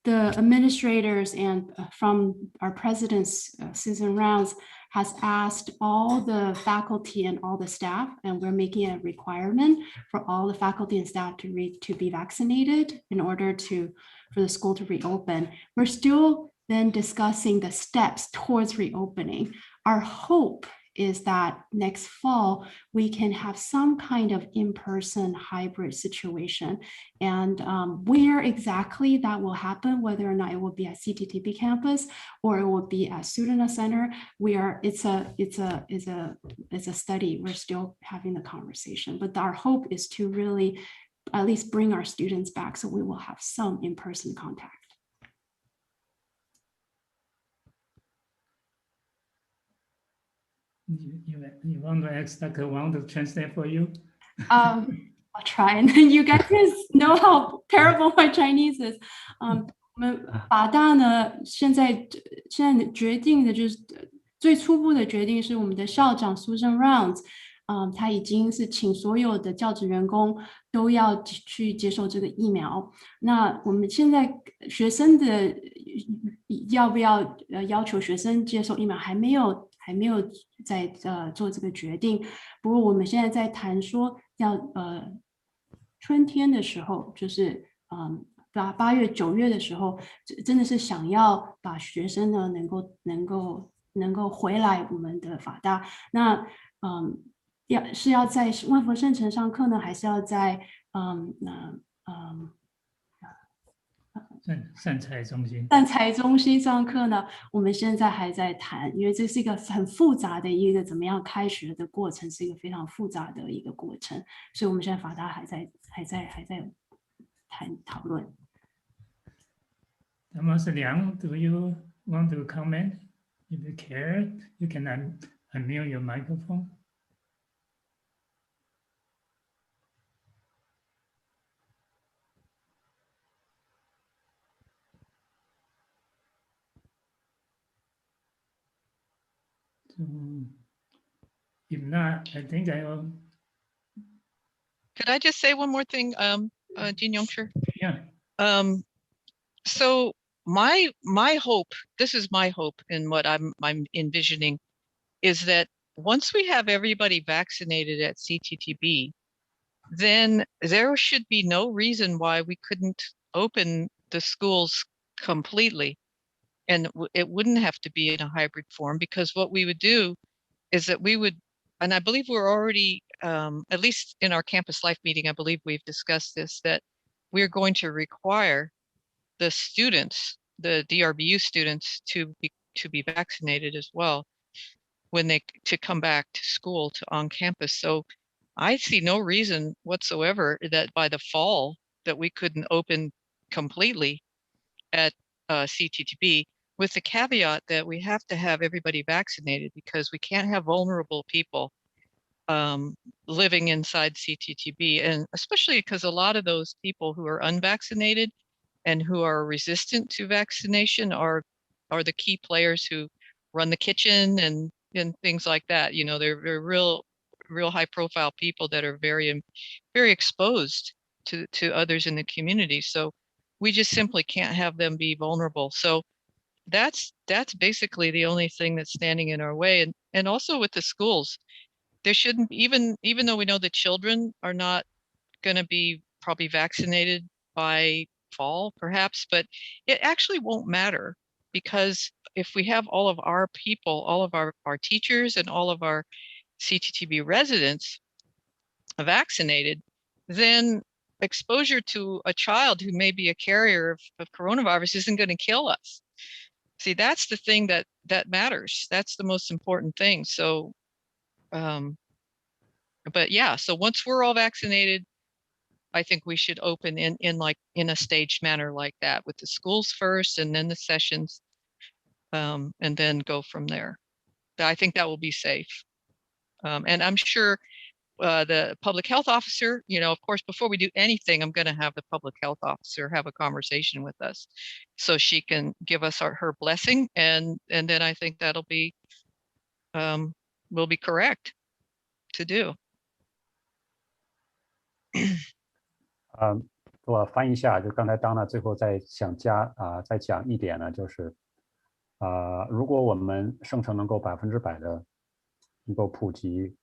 Speaker 3: administrators and from our president, Susan Rounds, has asked all the faculty and all the staff, and we're making a requirement for all the faculty and staff to be vaccinated in order for the school to reopen. We're still then discussing the steps towards reopening. Our hope is that next fall, we can have some kind of in-person hybrid situation. And where exactly that will happen, whether or not it will be at CTTP campus or it will be at Mrna Center, it's a study. We're still having the conversation, but our hope is to really at least bring our students back so we will have some in-person contact.
Speaker 1: You want to ask Dr. Wang to translate for you?
Speaker 3: I'll try, and then you guys know how terrible my Chinese is. 我们法大呢，现在决定的就是最初步的决定是我们的校长 Susan Rounds， 他已经是请所有的教职员工都要去接受这个疫苗。那我们现在学生的要不要要求学生接受疫苗，还没有在做这个决定。不过我们现在在谈说要春天的时候，就是8月9月的时候，真的是想要把学生呢能够回来我们的法大。那要在万佛圣城上课呢，还是要在
Speaker 1: 善财中心
Speaker 3: 上课呢？我们现在还在谈，因为这是一个很复杂的一个怎么样开学的过程，是一个非常复杂的一个过程，所以我们现在法大还在讨论。
Speaker 1: Dr. Liang, do you want to comment? If you care, you can unmute your microphone. So, if not, I think I will.
Speaker 4: Could I just say one more thing, Jin Yongsher?
Speaker 1: Yeah.
Speaker 4: So my hope, this is my hope, and what I'm envisioning is that once we have everybody vaccinated at CTTB, then there should be no reason why we couldn't open the schools completely. And it wouldn't have to be in a hybrid form, because what we would do is that we would, and I believe we're already, at least in our campus life meeting, I believe we've discussed this, that we're going to require the students, the DRBU students, to be vaccinated as well when to come back to school, to on campus. So I see no reason whatsoever that by the fall that we couldn't open completely at CTTB, with the caveat that we have to have everybody vaccinated, because we can't have vulnerable people living inside CTTB, and especially because a lot of those people who are unvaccinated and who are resistant to vaccination are the key players who run the kitchen and things like that. You know, they're real high profile people that are very exposed to others in the community. So we just simply can't have them be vulnerable. So that's basically the only thing that's standing in our way. And also with the schools, there shouldn't, even though we know the children are not going to be probably vaccinated by fall perhaps, but it actually won't matter, because if we have all of our people, all of our teachers and all of our CTTB residents vaccinated, then exposure to a child who may be a carrier of coronavirus isn't going to kill us. See, that's the thing that matters. That's the most important thing. So, but yeah, so once we're all vaccinated, I think we should open in a staged manner like that, with the schools first and then the sessions, and then go from there. I think that will be safe. And I'm sure the public health officer, you know, of course, before we do anything, I'm going to have the public health officer have a conversation with us so she can give us her blessing. And then I think that'll be will be correct to do.
Speaker 2: 我翻译一下，就刚才Dana最后再再讲一点呢，就是如果我们生成能够100%的能够普及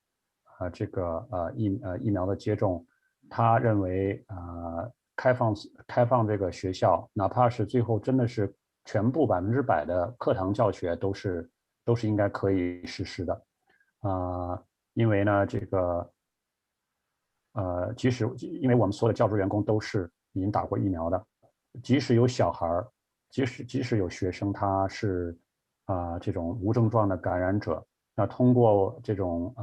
Speaker 2: 这个疫苗的接种，他认为开放这个学校，哪怕是最后真的是全部100%的课堂教学都是应该可以实施的因为呢这个即使因为我们所有的教职员工都是已经打过疫苗的，即使有小孩儿，即使有学生他是这种无症状的感染者，那通过这种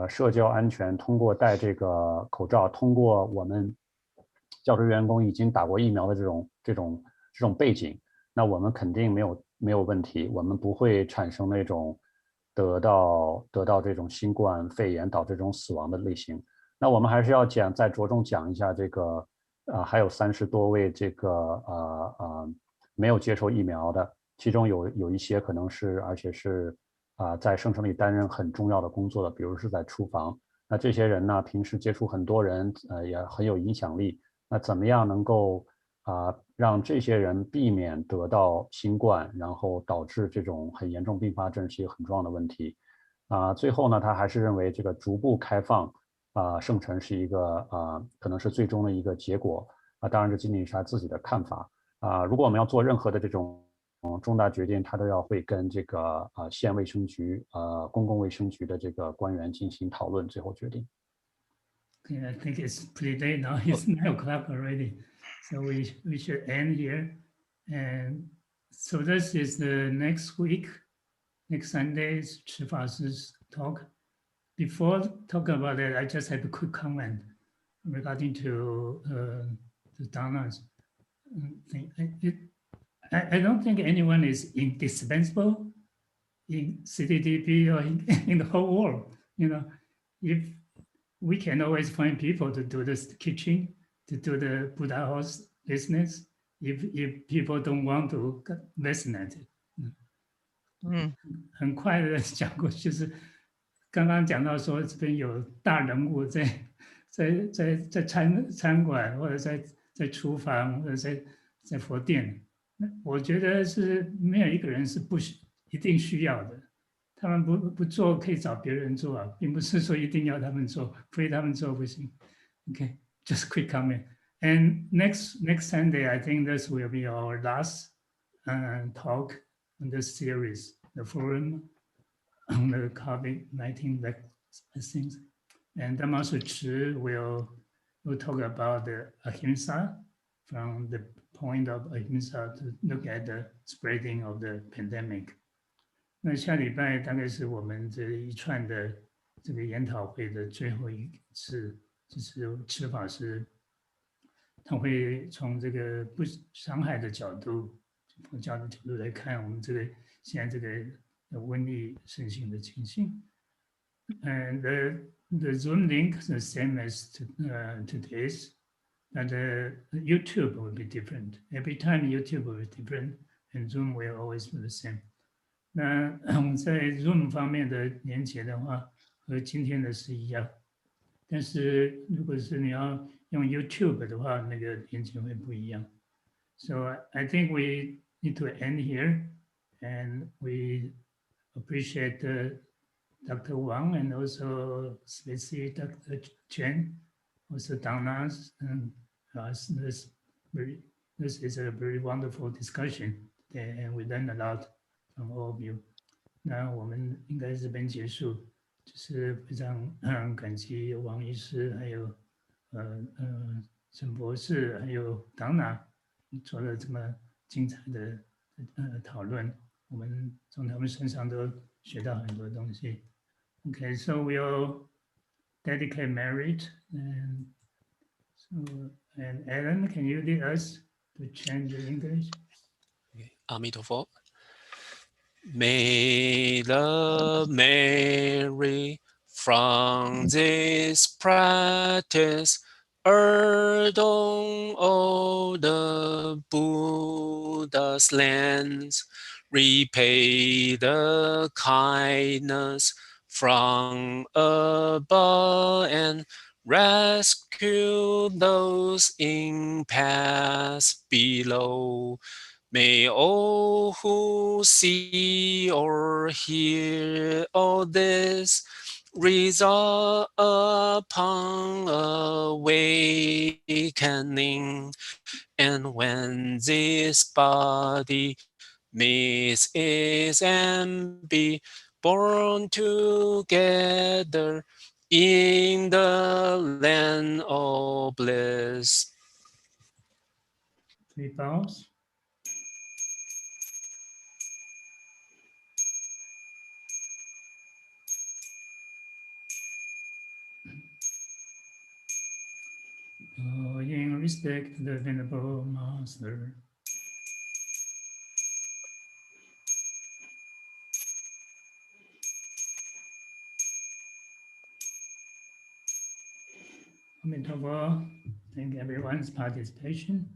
Speaker 2: 社交安全，通过戴这个口罩，通过我们教职员工已经打过疫苗的这种背景，那我们肯定没有问题，我们不会产生那种得到这种新冠肺炎导致这种死亡的类型。那我们还是要再着重讲一下这个还有30多位这个没有接受疫苗的，其中有一些可能是而且是在生产里担任很重要的工作的，比如是在厨房。那这些人呢，平时接触很多人，也很有影响力。那怎么样能够让这些人避免得到新冠，然后导致这种很严重并发症是一个很重要的问题。最后呢，他还是认为这个逐步开放圣城是一个可能是最终的一个结果当然这仅仅是他自己的看法如果我们要做任何的这种重大决定，他都要会跟这个县卫生局公共卫生局的这个官员进行讨论，最后决定。
Speaker 1: Okay, I think it's pretty late now. It's 9 o'clock already, so we should end here. And so this is the next week, next Sunday's 池法师 talk. Before talking about it, I just have a quick comment regarding to the Dana's thing. I don't think anyone is indispensable in CTTP or in the whole world. You know, if we can always find people to do this kitchen, to do the Buddha house business, if people don't want to vaccinate it. 很快的讲过，就是刚刚讲到说这边有大人物在餐馆或者在厨房或者在佛店，那我觉得是没有一个人是一定需要的，他们不做可以找别人做啊，并不是说一定要他们做，非他们做不行。Okay, just quick comment. And next Sunday, I think this will be our last talk in this series, the forum on the COVID-19 vaccines. And Damasu Chi will talk about the ahimsa from the point of ahimsa to look at the spreading of the pandemic. 那下礼拜大概是我们这一串的这个研讨会的最后一次，就是池法师他会从这个不伤害的角度、佛教的角度来看我们这个现在这个瘟疫盛行的情形。And the Zoom link is the same as today's, but YouTube will be different. Every time YouTube will be different, and Zoom will always be the same. 那在 Zoom 方面的连结的话，和今天的是一样，但是如果是你要用 YouTube 的话，那个连结会不一样。So I think we need to end here, and we appreciate Dr. Wang and also Stacy, Dr. Chen, also Dana's, and this is a very wonderful discussion, and we learned a lot from all of you. 那我们应该这边结束，就是非常感激王医师，还有陈博士，还有Dana做了这么精彩的讨论，我们从他们身上都学到很多东西。Okay, so we'll dedicate merit, and Ellen, can you lead us to chant the English?
Speaker 5: Okay. 阿弥陀佛。May the merit from this practice adorn all the Buddha's lands, repay the kindness from above and rescue those in paths below. May all who see or hear all this resolve upon awakening, and when this body meets its end, be born together in the land of bliss.
Speaker 1: 3 bows. In respect to the Venerable Master. Thank everyone's participation.